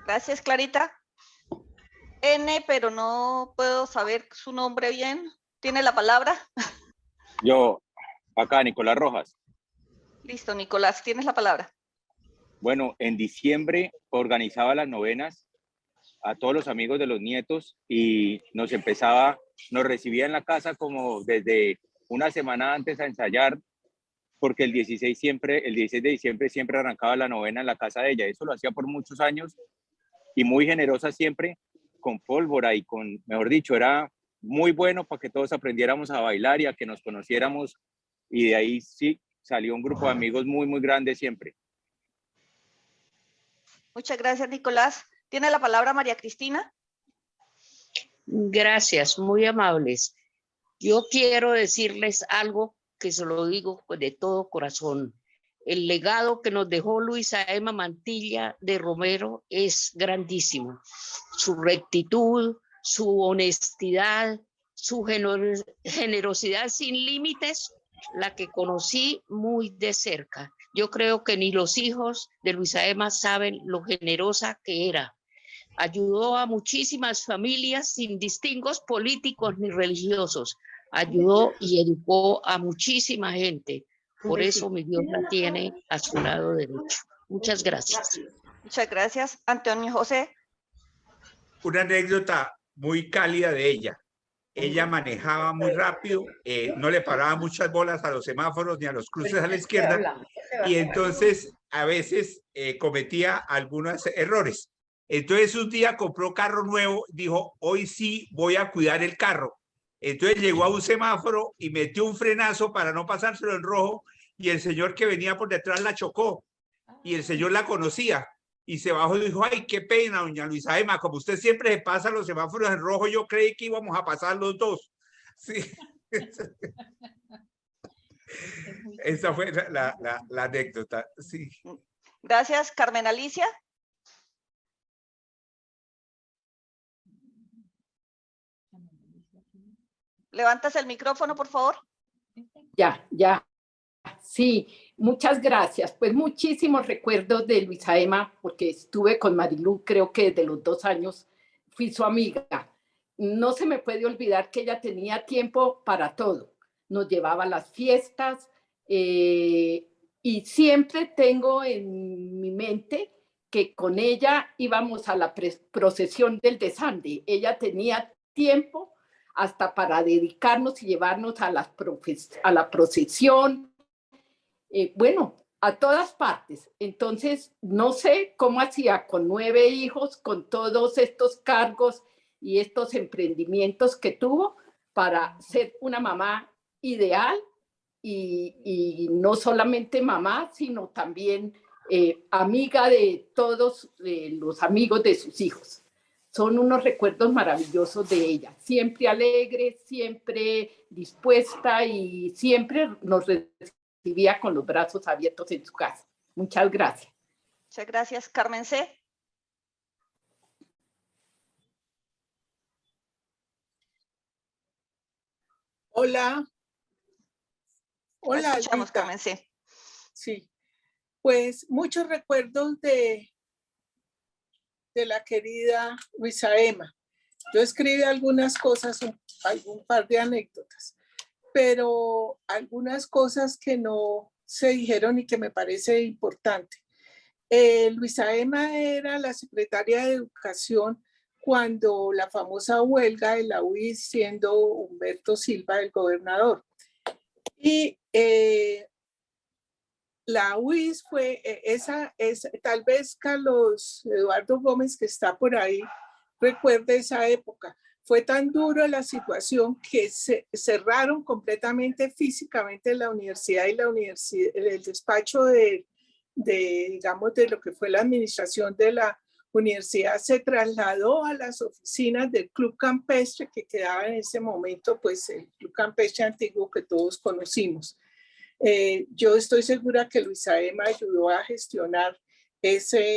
Gracias, Clarita. N, pero no puedo saber su nombre bien. ¿Tiene la palabra? Yo, acá, Nicolás Rojas. Listo, Nicolás, tienes la palabra. Bueno, en diciembre organizaba las novenas a todos los amigos de los nietos y nos recibía en la casa como desde una semana antes a ensayar, porque el 16 de diciembre siempre arrancaba la novena en la casa de ella. Eso lo hacía por muchos años y muy generosa siempre, con pólvora y con, mejor dicho, era muy bueno para que todos aprendiéramos a bailar y a que nos conociéramos, y de ahí sí salió un grupo de amigos muy, muy grande siempre. Muchas gracias, Nicolás. Tiene la palabra María Cristina. Gracias, muy amables. Yo quiero decirles algo que se lo digo de todo corazón. El legado que nos dejó Luisa Emma Mantilla de Romero es grandísimo. Su rectitud, su honestidad, su generosidad sin límites, la que conocí muy de cerca. Yo creo que ni los hijos de Luisa Emma saben lo generosa que era. Ayudó a muchísimas familias sin distingos políticos ni religiosos. Ayudó y educó a muchísima gente. Por eso mi Dios la tiene a su lado derecho. Muchas gracias. Muchas gracias. Antonio José. Una anécdota muy cálida de ella. Ella manejaba muy rápido, no le paraba muchas bolas a los semáforos ni a los cruces a la izquierda, y entonces a veces cometía algunos errores. Entonces un día compró carro nuevo, dijo, hoy sí voy a cuidar el carro. Entonces llegó a un semáforo y metió un frenazo para no pasárselo en rojo, y el señor que venía por detrás la chocó, y el señor la conocía. Y se bajó y dijo, ay, qué pena, doña Luisa Emma, como usted siempre se pasa los semáforos en rojo, yo creí que íbamos a pasar los dos. Sí. Esa fue la anécdota. Sí. Gracias, Carmen Alicia. Levantas el micrófono, por favor. Ya. Sí, muchas gracias. Pues muchísimos recuerdos de Luisa Emma, porque estuve con Marilu, creo que desde los 2 años fui su amiga. No se me puede olvidar que ella tenía tiempo para todo. Nos llevaba a las fiestas y siempre tengo en mi mente que con ella íbamos a la procesión del desande. Ella tenía tiempo hasta para dedicarnos y llevarnos a la procesión. Bueno, a todas partes. Entonces, no sé cómo hacía con 9 hijos, con todos estos cargos y estos emprendimientos que tuvo para ser una mamá ideal y no solamente mamá, sino también amiga de todos los amigos de sus hijos. Son unos recuerdos maravillosos de ella. Siempre alegre, siempre dispuesta y siempre nos recibía con los brazos abiertos en su casa. Muchas gracias. Muchas gracias, Carmen C. Hola. Hola, escuchamos, Carmen C. Sí, pues muchos recuerdos de la querida Luisa Emma. Yo escribí algunas cosas, algún par de anécdotas, pero algunas cosas que no se dijeron y que me parece importante. Luisa Emma era la secretaria de Educación cuando la famosa huelga de la UIS, siendo Humberto Silva el gobernador. Y la UIS fue tal vez Carlos Eduardo Gómez, que está por ahí, recuerda esa época. Fue tan dura la situación que se cerraron completamente físicamente la universidad y el despacho digamos, de lo que fue la administración de la universidad se trasladó a las oficinas del Club Campestre que quedaba en ese momento, pues el Club Campestre antiguo que todos conocimos. Yo estoy segura que Luisa Emma ayudó a gestionar esa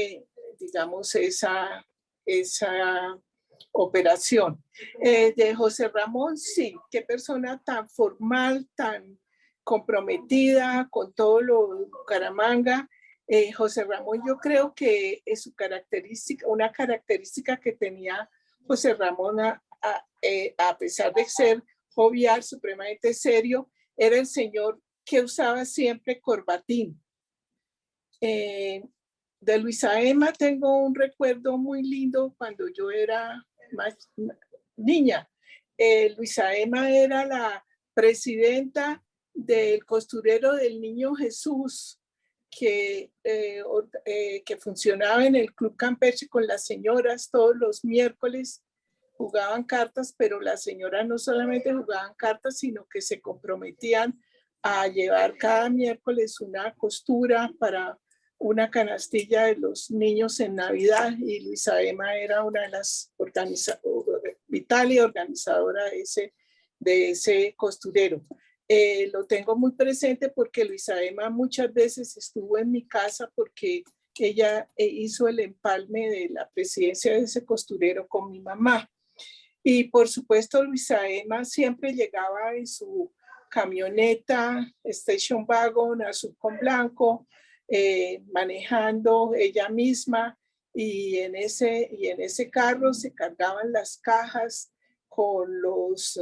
operación. De José Ramón, sí, qué persona tan formal, tan comprometida con todo lo de Bucaramanga. José Ramón, yo creo que es una característica que tenía José Ramón, a pesar de ser jovial, supremamente serio, era el señor que usaba siempre corbatín. De Luisa Emma tengo un recuerdo muy lindo cuando yo era más niña. Luisa Emma era la presidenta del costurero del Niño Jesús, que funcionaba en el Club Campeche con las señoras todos los miércoles. Jugaban cartas, pero las señoras no solamente jugaban cartas, sino que se comprometían a llevar cada miércoles una costura para una canastilla de los niños en Navidad, y Luisa Emma era una de las vital y organizadora de ese costurero. Lo tengo muy presente porque Luisa Emma muchas veces estuvo en mi casa porque ella hizo el empalme de la presidencia de ese costurero con mi mamá. Y por supuesto Luisa Emma siempre llegaba en su camioneta Station Wagon azul con blanco, manejando ella misma, y en ese carro se cargaban las cajas con los,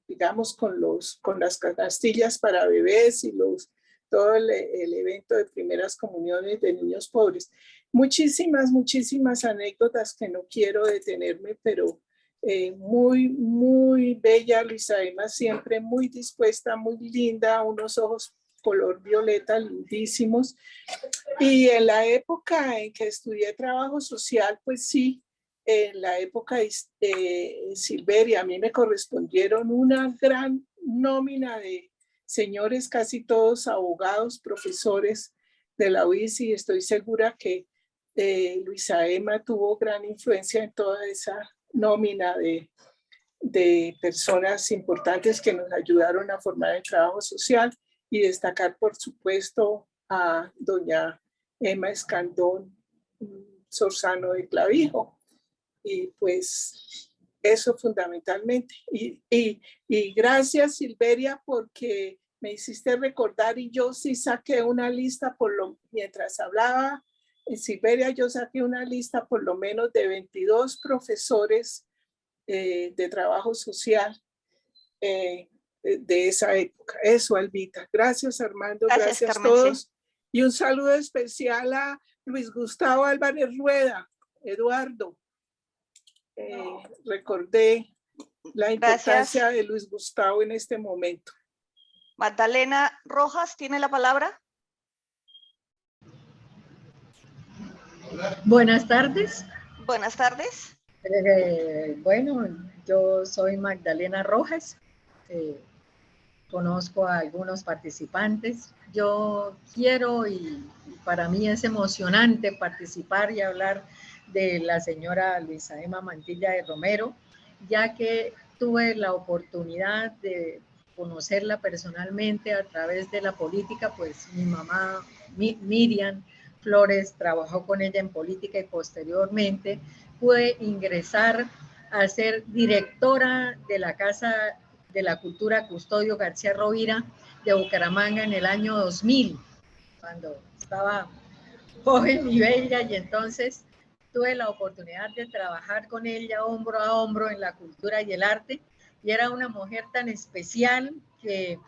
digamos, con las canastillas para bebés y todo el evento de primeras comuniones de niños pobres. Muchísimas anécdotas que no quiero detenerme, pero muy, muy bella Luisa Emma, siempre muy dispuesta, muy linda, unos ojos color violeta lindísimos. Y en la época en que estudié trabajo social, pues sí, en la época de Silveria, a mí me correspondieron una gran nómina de señores, casi todos abogados, profesores de la UIS, y estoy segura que Luisa Emma tuvo gran influencia en toda esa nómina de personas importantes que nos ayudaron a formar el trabajo social, y destacar, por supuesto, a doña Emma Escandón Sorzano de Clavijo. Y pues eso fundamentalmente. Y gracias, Silveria, porque me hiciste recordar, y yo sí saqué una lista, mientras hablaba Silveria, yo saqué una lista por lo menos de 22 profesores de trabajo social de esa época. Eso, Albita. Gracias, Armando. Gracias a todos. Y un saludo especial a Luis Gustavo Álvarez Rueda, Eduardo. Recordé la importancia de Luis Gustavo en este momento. Magdalena Rojas tiene la palabra. Buenas tardes. Buenas tardes. Bueno, yo soy Magdalena Rojas. Conozco a algunos participantes. Yo quiero, y para mí es emocionante participar y hablar de la señora Luisa Emma Mantilla de Romero, ya que tuve la oportunidad de conocerla personalmente a través de la política, pues mi mamá Miriam Flores trabajó con ella en política, y posteriormente pude ingresar a ser directora de la Casa de la Cultura Custodio García Rovira de Bucaramanga en el año 2000, cuando estaba joven y bella, y entonces tuve la oportunidad de trabajar con ella hombro a hombro en la cultura y el arte, y era una mujer tan especial que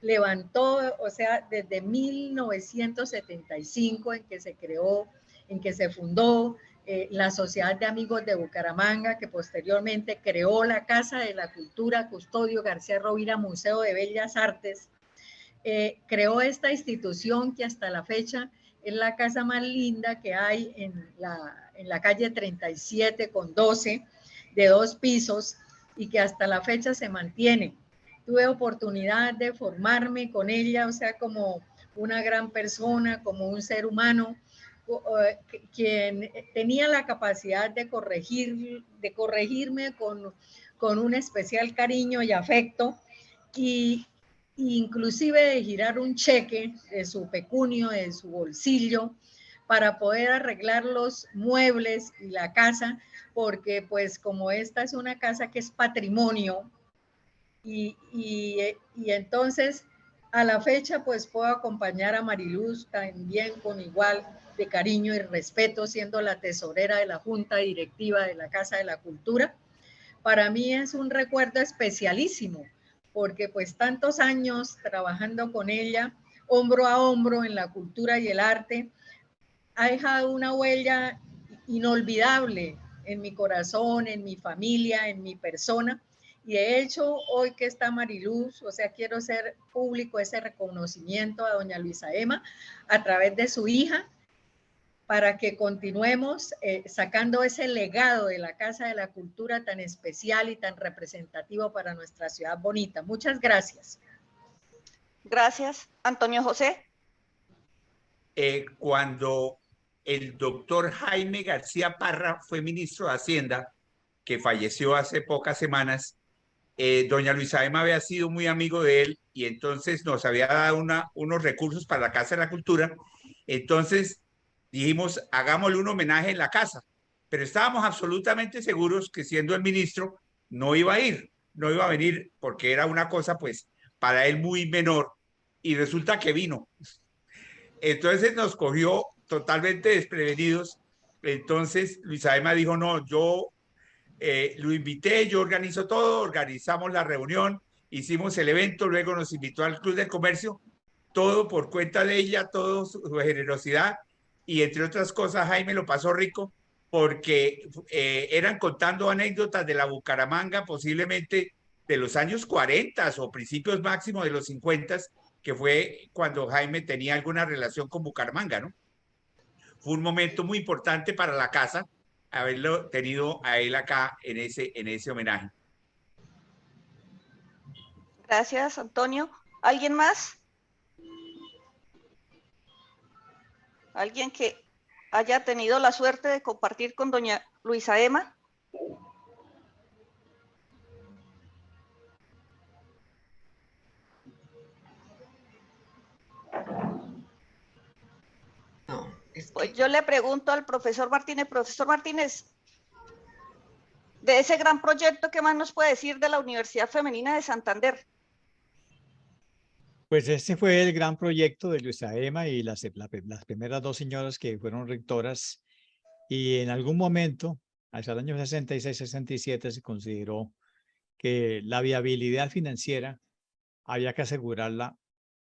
levantó, o sea, desde 1975 en que se creó, en que se fundó la Sociedad de Amigos de Bucaramanga, que posteriormente creó la Casa de la Cultura Custodio García Rovira, Museo de Bellas Artes. Creó esta institución que hasta la fecha es la casa más linda que hay en la calle 37 con 12, de 2 pisos, y que hasta la fecha se mantiene. Tuve oportunidad de formarme con ella, o sea, como una gran persona, como un ser humano, quien tenía la capacidad de corregirme con un especial cariño y afecto, y inclusive de girar un cheque de su pecunio, de su bolsillo, para poder arreglar los muebles y la casa, porque pues como esta es una casa que es patrimonio, y entonces a la fecha pues puedo acompañar a Mariluz también con igual de cariño y respeto, siendo la tesorera de la Junta Directiva de la Casa de la Cultura. Para mí es un recuerdo especialísimo, porque pues tantos años trabajando con ella, hombro a hombro en la cultura y el arte, ha dejado una huella inolvidable en mi corazón, en mi familia, en mi persona. Y de hecho, hoy que está Mariluz, o sea, quiero hacer público ese reconocimiento a doña Luisa Emma a través de su hija, para que continuemos sacando ese legado de la Casa de la Cultura tan especial y tan representativo para nuestra ciudad bonita. Muchas gracias. Gracias. Antonio José. Cuando el doctor Jaime García Parra fue ministro de Hacienda, que falleció hace pocas semanas, doña Luisa Emma había sido muy amigo de él y entonces nos había dado unos recursos para la Casa de la Cultura. Entonces dijimos, hagámosle un homenaje en la casa, pero estábamos absolutamente seguros que siendo el ministro no iba a ir, no iba a venir porque era una cosa pues para él muy menor y resulta que vino. Entonces nos cogió totalmente desprevenidos. Entonces Luisa Emma dijo, no, yo lo invité, yo organizo todo, organizamos la reunión, hicimos el evento, luego nos invitó al Club del Comercio, todo por cuenta de ella, todo su generosidad y entre otras cosas Jaime lo pasó rico porque eran contando anécdotas de la Bucaramanga posiblemente de los años 40 o principios máximos de los 50, que fue cuando Jaime tenía alguna relación con Bucaramanga, ¿no? Fue un momento muy importante para la casa haberlo tenido a él acá en ese homenaje. Gracias, Antonio. ¿Alguien más? ¿Alguien que haya tenido la suerte de compartir con doña Luisa Emma? Pues yo le pregunto al profesor Martínez, de ese gran proyecto, ¿qué más nos puede decir de la Universidad Femenina de Santander? Pues este fue el gran proyecto de Luisa Emma y las primeras dos señoras que fueron rectoras, y en algún momento, hacia el año 66-67, se consideró que la viabilidad financiera había que asegurarla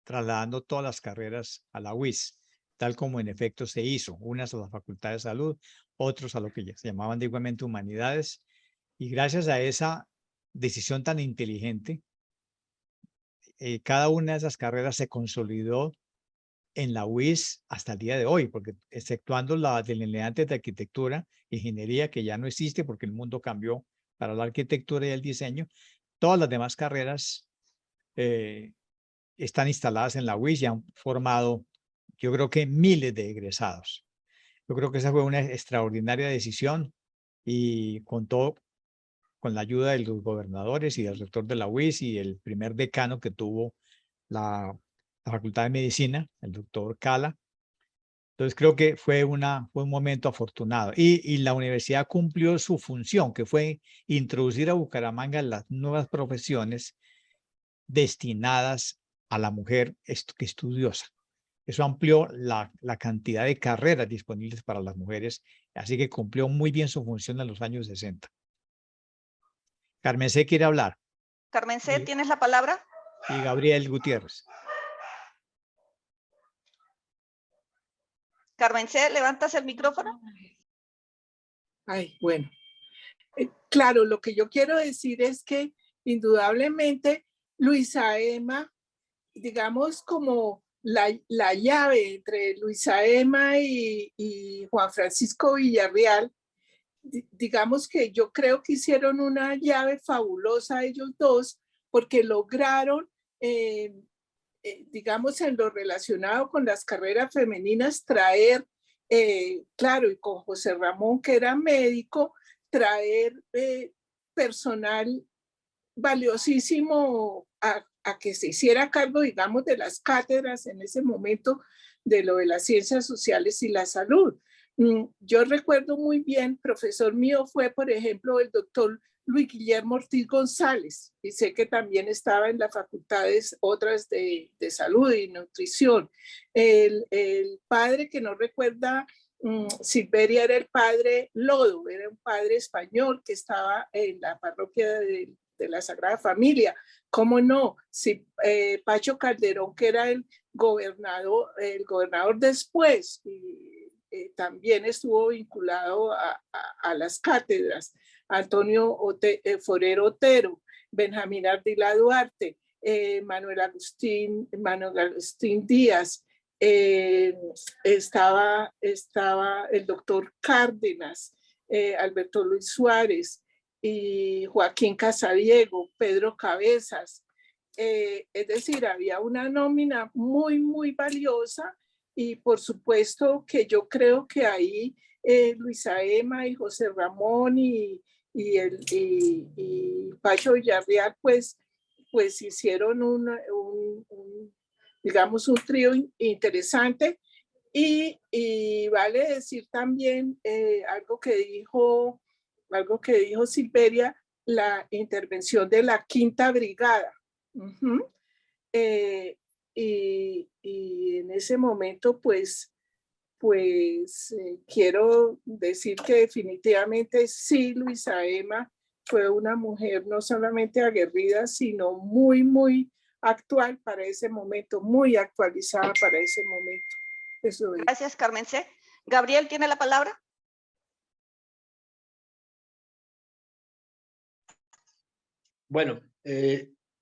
trasladando todas las carreras a la UIS, tal como en efecto se hizo, unas a la Facultad de Salud, otros a lo que se llamaban antiguamente Humanidades, y gracias a esa decisión tan inteligente, cada una de esas carreras se consolidó en la UIS hasta el día de hoy, porque exceptuando la delineante de arquitectura, ingeniería, que ya no existe porque el mundo cambió para la arquitectura y el diseño, todas las demás carreras están instaladas en la UIS y han formado, yo creo que miles de egresados. Yo creo que esa fue una extraordinaria decisión y contó con la ayuda de los gobernadores y del rector de la UIS y el primer decano que tuvo la Facultad de Medicina, el doctor Cala. Entonces creo que fue un momento afortunado y la universidad cumplió su función, que fue introducir a Bucaramanga las nuevas profesiones destinadas a la mujer estudiosa. Eso amplió la cantidad de carreras disponibles para las mujeres, así que cumplió muy bien su función en los años 60. Carmen C. quiere hablar. Carmen C., ¿tienes la palabra? Y Gabriel Gutiérrez. Carmen C., ¿levantas el micrófono? Ay, bueno. Claro, lo que yo quiero decir es que indudablemente Luisa Emma, digamos como la llave entre Luisa Emma y Juan Francisco Villarreal, digamos que yo creo que hicieron una llave fabulosa ellos dos, porque lograron, digamos, en lo relacionado con las carreras femeninas, traer, claro, y con José Ramón, que era médico, traer personal valiosísimo a que se hiciera cargo, digamos, de las cátedras en ese momento de lo de las ciencias sociales y la salud. Yo recuerdo muy bien, profesor mío fue, por ejemplo, el doctor Luis Guillermo Ortiz González, y sé que también estaba en las facultades otras de salud y nutrición. El padre que no recuerda, Silveria, era el padre Lodo, era un padre español que estaba en la parroquia de la Sagrada Familia. ¿Cómo no? Si, Pacho Calderón, que era el gobernador después, también estuvo vinculado a las cátedras, Antonio Forero Otero, Benjamín Ardila Duarte, Manuel Agustín Díaz, estaba el doctor Cárdenas, Alberto Luis Suárez y Joaquín Casadiego, Pedro Cabezas. Es decir, había una nómina muy, muy valiosa y por supuesto que yo creo que ahí Luisa Emma y José Ramón y Pacho Villarreal pues hicieron digamos un trío interesante y vale decir también algo que dijo Silveria, la intervención de la Quinta Brigada. Y en ese momento pues quiero decir que definitivamente sí, Luisa Emma fue una mujer no solamente aguerrida, sino muy, muy actual para ese momento, muy actualizada para ese momento. Eso es. Gracias, Carmen C. Gabriel, ¿tiene la palabra? Bueno,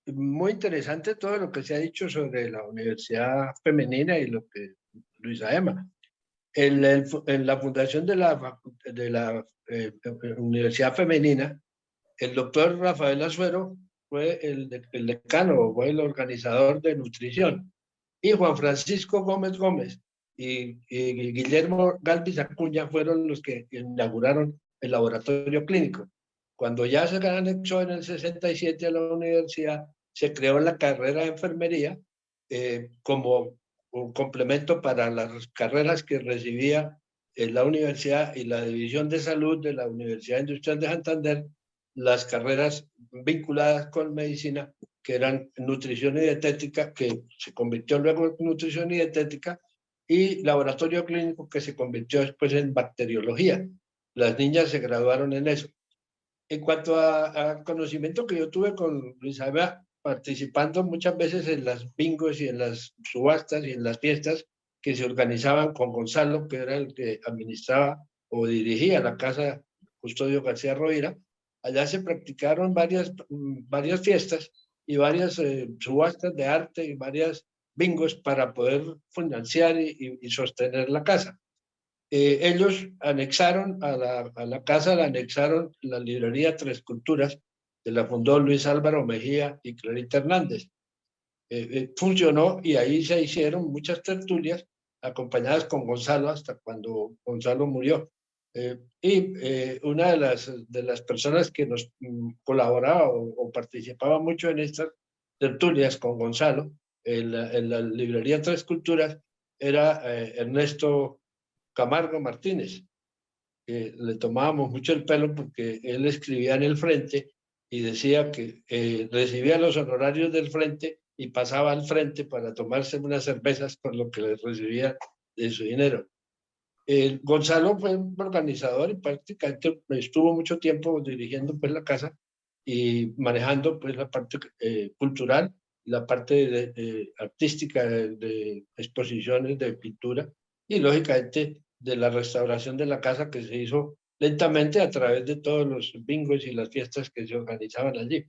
muy interesante todo lo que se ha dicho sobre la universidad femenina y lo que Luisa Emma. En la fundación de la Universidad Femenina, el doctor Rafael Azuero fue el decano, fue el organizador de nutrición, y Juan Francisco Gómez Gómez y Guillermo Galvis Acuña fueron los que inauguraron el laboratorio clínico. Cuando ya se anexó en el 67 a la universidad, se creó la carrera de enfermería como un complemento para las carreras que recibía la universidad y la División de Salud de la Universidad Industrial de Santander, las carreras vinculadas con medicina, que eran nutrición y dietética, que se convirtió luego en nutrición y dietética, y laboratorio clínico, que se convirtió después en bacteriología. Las niñas se graduaron en eso. En cuanto a conocimiento que yo tuve con Luisa Emma, participando muchas veces en las bingos y en las subastas y en las fiestas que se organizaban con Gonzalo, que era el que administraba o dirigía la casa Custodio García Rovira. Allá se practicaron varias fiestas y varias subastas de arte y varias bingos para poder financiar y sostener la casa. Ellos anexaron a la casa, la anexaron la librería Tres Culturas, que la fundó Luis Álvaro Mejía y Clarita Hernández. Funcionó y ahí se hicieron muchas tertulias acompañadas con Gonzalo hasta cuando Gonzalo murió. Una de las personas que nos colaboraba o participaba mucho en estas tertulias con Gonzalo en la librería Tres Culturas era Ernesto Camargo Martínez. Le tomábamos mucho el pelo porque él escribía en el Frente y decía que recibía los honorarios del Frente y pasaba al Frente para tomarse unas cervezas por lo que le recibía de su dinero. Gonzalo fue un organizador y prácticamente estuvo mucho tiempo dirigiendo pues la casa y manejando pues la parte cultural, la parte artística de exposiciones de pintura y lógicamente de la restauración de la casa, que se hizo lentamente a través de todos los bingos y las fiestas que se organizaban allí.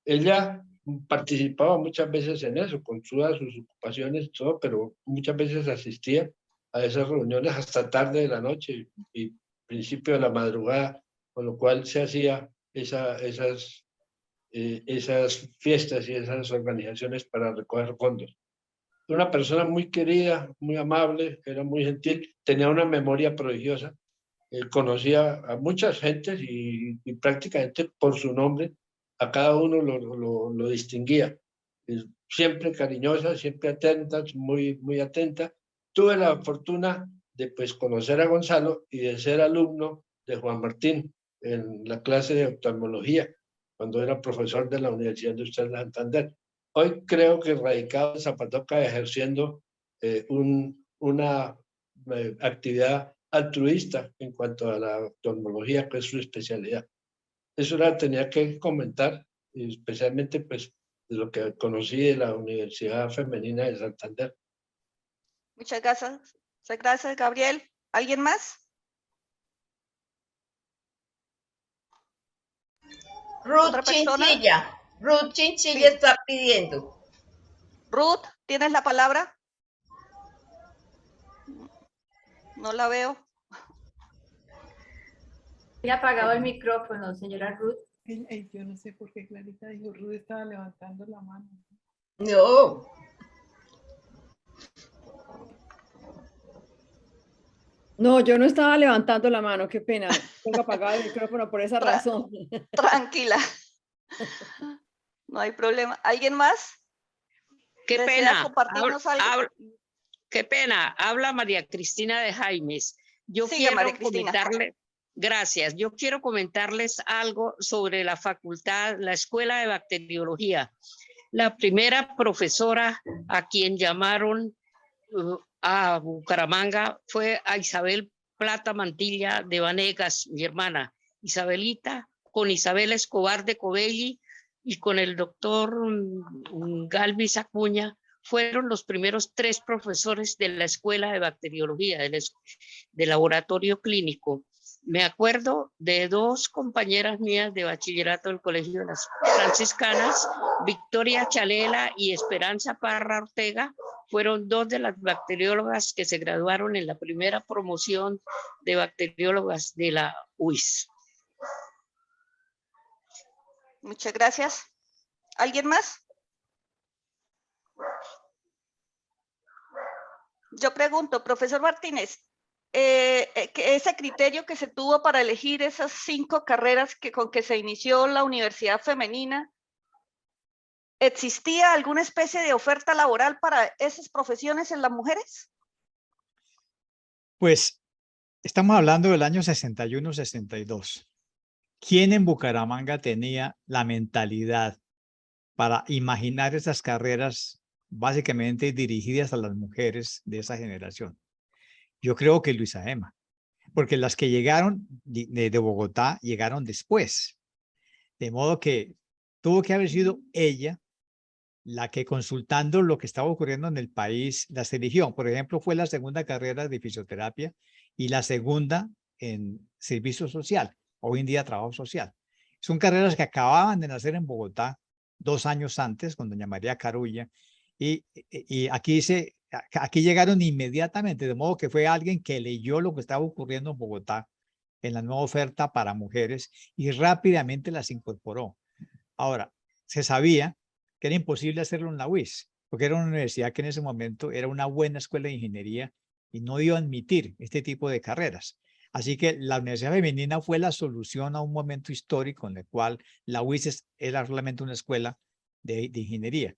Ella participaba muchas veces en eso, con todas sus ocupaciones y todo, pero muchas veces asistía a esas reuniones hasta tarde de la noche y principio de la madrugada, con lo cual se hacía esas fiestas y esas organizaciones para recoger fondos. Una persona muy querida, muy amable, era muy gentil, tenía una memoria prodigiosa, conocía a muchas gentes y prácticamente por su nombre a cada uno lo distinguía. Siempre cariñosa, siempre atenta, muy, muy atenta. Tuve la fortuna de pues conocer a Gonzalo y de ser alumno de Juan Martín en la clase de oftalmología, cuando era profesor de la Universidad Industrial de Santander. Hoy creo que radicado en Zapatoca, ejerciendo una actividad altruista en cuanto a la oftalmología, que es su especialidad. Eso la tenía que comentar, especialmente pues de lo que conocí de la Universidad Femenina de Santander. Muchas gracias, Gabriel. ¿Alguien más? Ruth Chinchilla. Ruth Chinchilla está pidiendo. Ruth, ¿tienes la palabra? No la veo. Ya ha apagado el micrófono, señora Ruth. Yo no sé por qué Clarita dijo, Ruth estaba levantando la mano. No. No, yo no estaba levantando la mano, qué pena. Tengo apagado el micrófono por esa razón. Tranquila. No hay problema. ¿Alguien más? Qué ¿Desea pena. compartirnos algo? Qué pena. Habla María Cristina de Jaimes. Yo Sigue, quiero María Cristina. comentarle, gracias. Yo quiero comentarles algo sobre la facultad, la Escuela de Bacteriología. La primera profesora a quien llamaron a Bucaramanga fue a Isabel Plata Mantilla de Vanegas, mi hermana. Isabelita, con Isabel Escobar de Covelli y con el doctor Galvis Acuña, fueron los primeros 3 profesores de la Escuela de Bacteriología, del laboratorio clínico. Me acuerdo de 2 compañeras mías de bachillerato del Colegio de las Franciscanas, Victoria Chalela y Esperanza Parra Ortega, fueron 2 de las bacteriólogas que se graduaron en la primera promoción de bacteriólogas de la UIS. Muchas gracias. ¿Alguien más? Yo pregunto, profesor Martínez, ese criterio que se tuvo para elegir esas 5 carreras con que se inició la universidad femenina, ¿existía alguna especie de oferta laboral para esas profesiones en las mujeres? Pues estamos hablando del año 61-62. ¿Quién en Bucaramanga tenía la mentalidad para imaginar esas carreras básicamente dirigidas a las mujeres de esa generación? Yo creo que Luisa Emma, porque las que llegaron de Bogotá llegaron después. De modo que tuvo que haber sido ella la que, consultando lo que estaba ocurriendo en el país, las eligió. Por ejemplo, fue la segunda carrera de fisioterapia y la segunda en servicio social, hoy en día trabajo social. Son carreras que acababan de nacer en Bogotá 2 años antes con doña María Carulla y aquí llegaron inmediatamente, de modo que fue alguien que leyó lo que estaba ocurriendo en Bogotá en la nueva oferta para mujeres y rápidamente las incorporó. Ahora, se sabía que era imposible hacerlo en la UIS, porque era una universidad que en ese momento era una buena escuela de ingeniería y no iba a admitir este tipo de carreras. Así que la Universidad Femenina fue la solución a un momento histórico en el cual la UIS era realmente una escuela de ingeniería.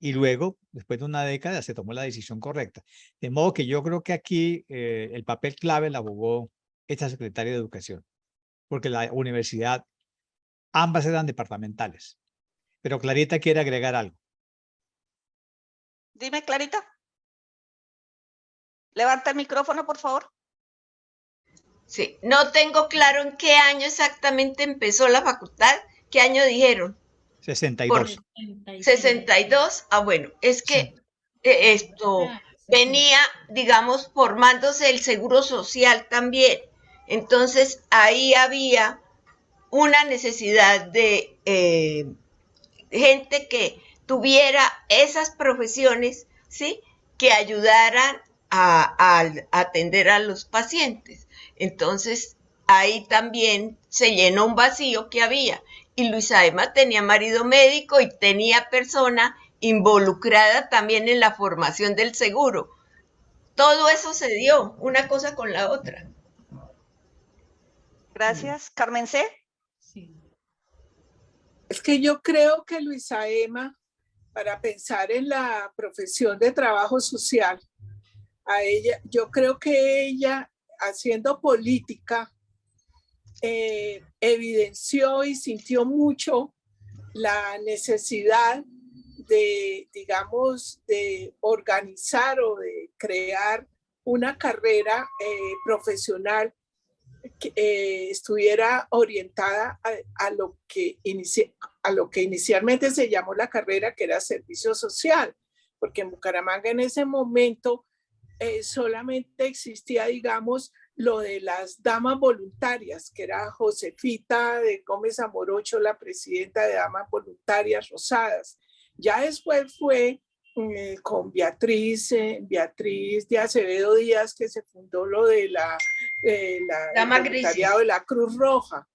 Y luego, después de una década, se tomó la decisión correcta. De modo que yo creo que aquí el papel clave la jugó esta secretaria de Educación, porque la universidad, ambas eran departamentales. Pero Clarita quiere agregar algo. Dime, Clarita. Levanta el micrófono, por favor. Sí, no tengo claro en qué año exactamente empezó la facultad. ¿Qué año dijeron? 62. 62. Ah, bueno, es que esto venía, digamos, formándose el seguro social también. Entonces, ahí había una necesidad de gente que tuviera esas profesiones, ¿sí? Que ayudaran a atender a los pacientes. Entonces, ahí también se llenó un vacío que había. Y Luisa Emma tenía marido médico y tenía persona involucrada también en la formación del seguro. Todo eso se dio, una cosa con la otra. Gracias. Carmen C. Sí. Es que yo creo que Luisa Emma, para pensar en la profesión de trabajo social, yo creo que ella, haciendo política, evidenció y sintió mucho la necesidad de, digamos, de organizar o de crear una carrera profesional que estuviera orientada a lo que inicialmente se llamó la carrera, que era servicio social, porque en Bucaramanga en ese momento solamente existía, digamos, lo de las damas voluntarias, que era Josefita de Gómez Amorocho, la presidenta de Damas Voluntarias Rosadas. Ya después fue con Beatriz de Acevedo Díaz, que se fundó lo de el voluntariado de la Cruz Roja.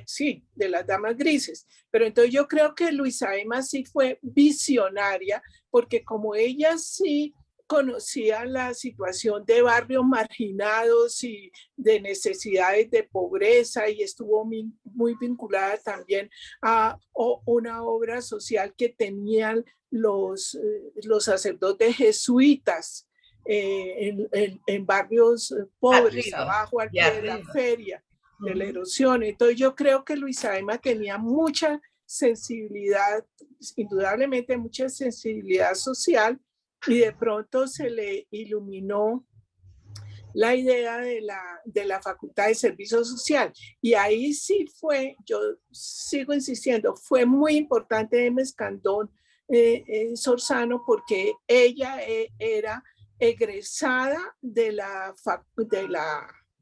Sí, de las damas grises. Pero entonces yo creo que Luisa Emma sí fue visionaria, porque como ella sí conocía la situación de barrios marginados y de necesidades de pobreza, y estuvo muy vinculada también a una obra social que tenían los sacerdotes jesuitas en barrios pobres, Arriba, abajo al pie de la feria de la erosión. Entonces yo creo que Luisa Emma tenía mucha sensibilidad, indudablemente mucha sensibilidad social, y de pronto se le iluminó la idea de la Facultad de Servicio Social. Y ahí sí fue, yo sigo insistiendo, fue muy importante Emma Escandón Sorzano, porque ella era egresada de la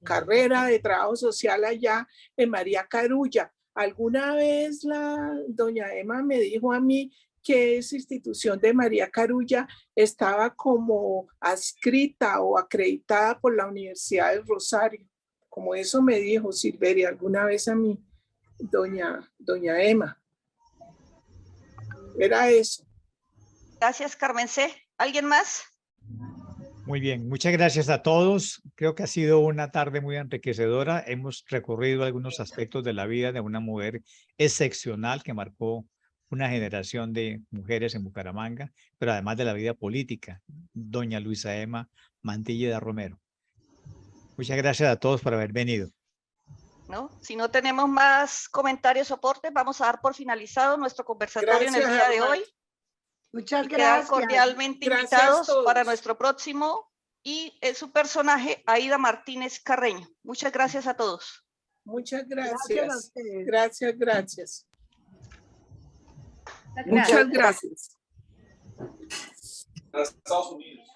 carrera de trabajo social allá en María Carulla. Alguna vez doña Emma me dijo a mí que esa institución de María Carulla estaba como adscrita o acreditada por la Universidad del Rosario. Como eso me dijo Silveria alguna vez a mí, doña Emma. Era eso. Gracias, Carmen C. ¿Alguien más? Muy bien, muchas gracias a todos. Creo que ha sido una tarde muy enriquecedora. Hemos recorrido algunos aspectos de la vida de una mujer excepcional que marcó una generación de mujeres en Bucaramanga, pero además de la vida política, doña Luisa Emma Mantilla de Romero. Muchas gracias a todos por haber venido. ¿No? Si no tenemos más comentarios o aportes, vamos a dar por finalizado nuestro conversatorio en el día de hoy. Muchas Quedan gracias. cordialmente invitados para nuestro próximo, y su personaje, Aida Martínez Carreño. Muchas gracias a todos. Muchas gracias. Gracias a ustedes. Gracias. Muchas gracias. Estados Unidos.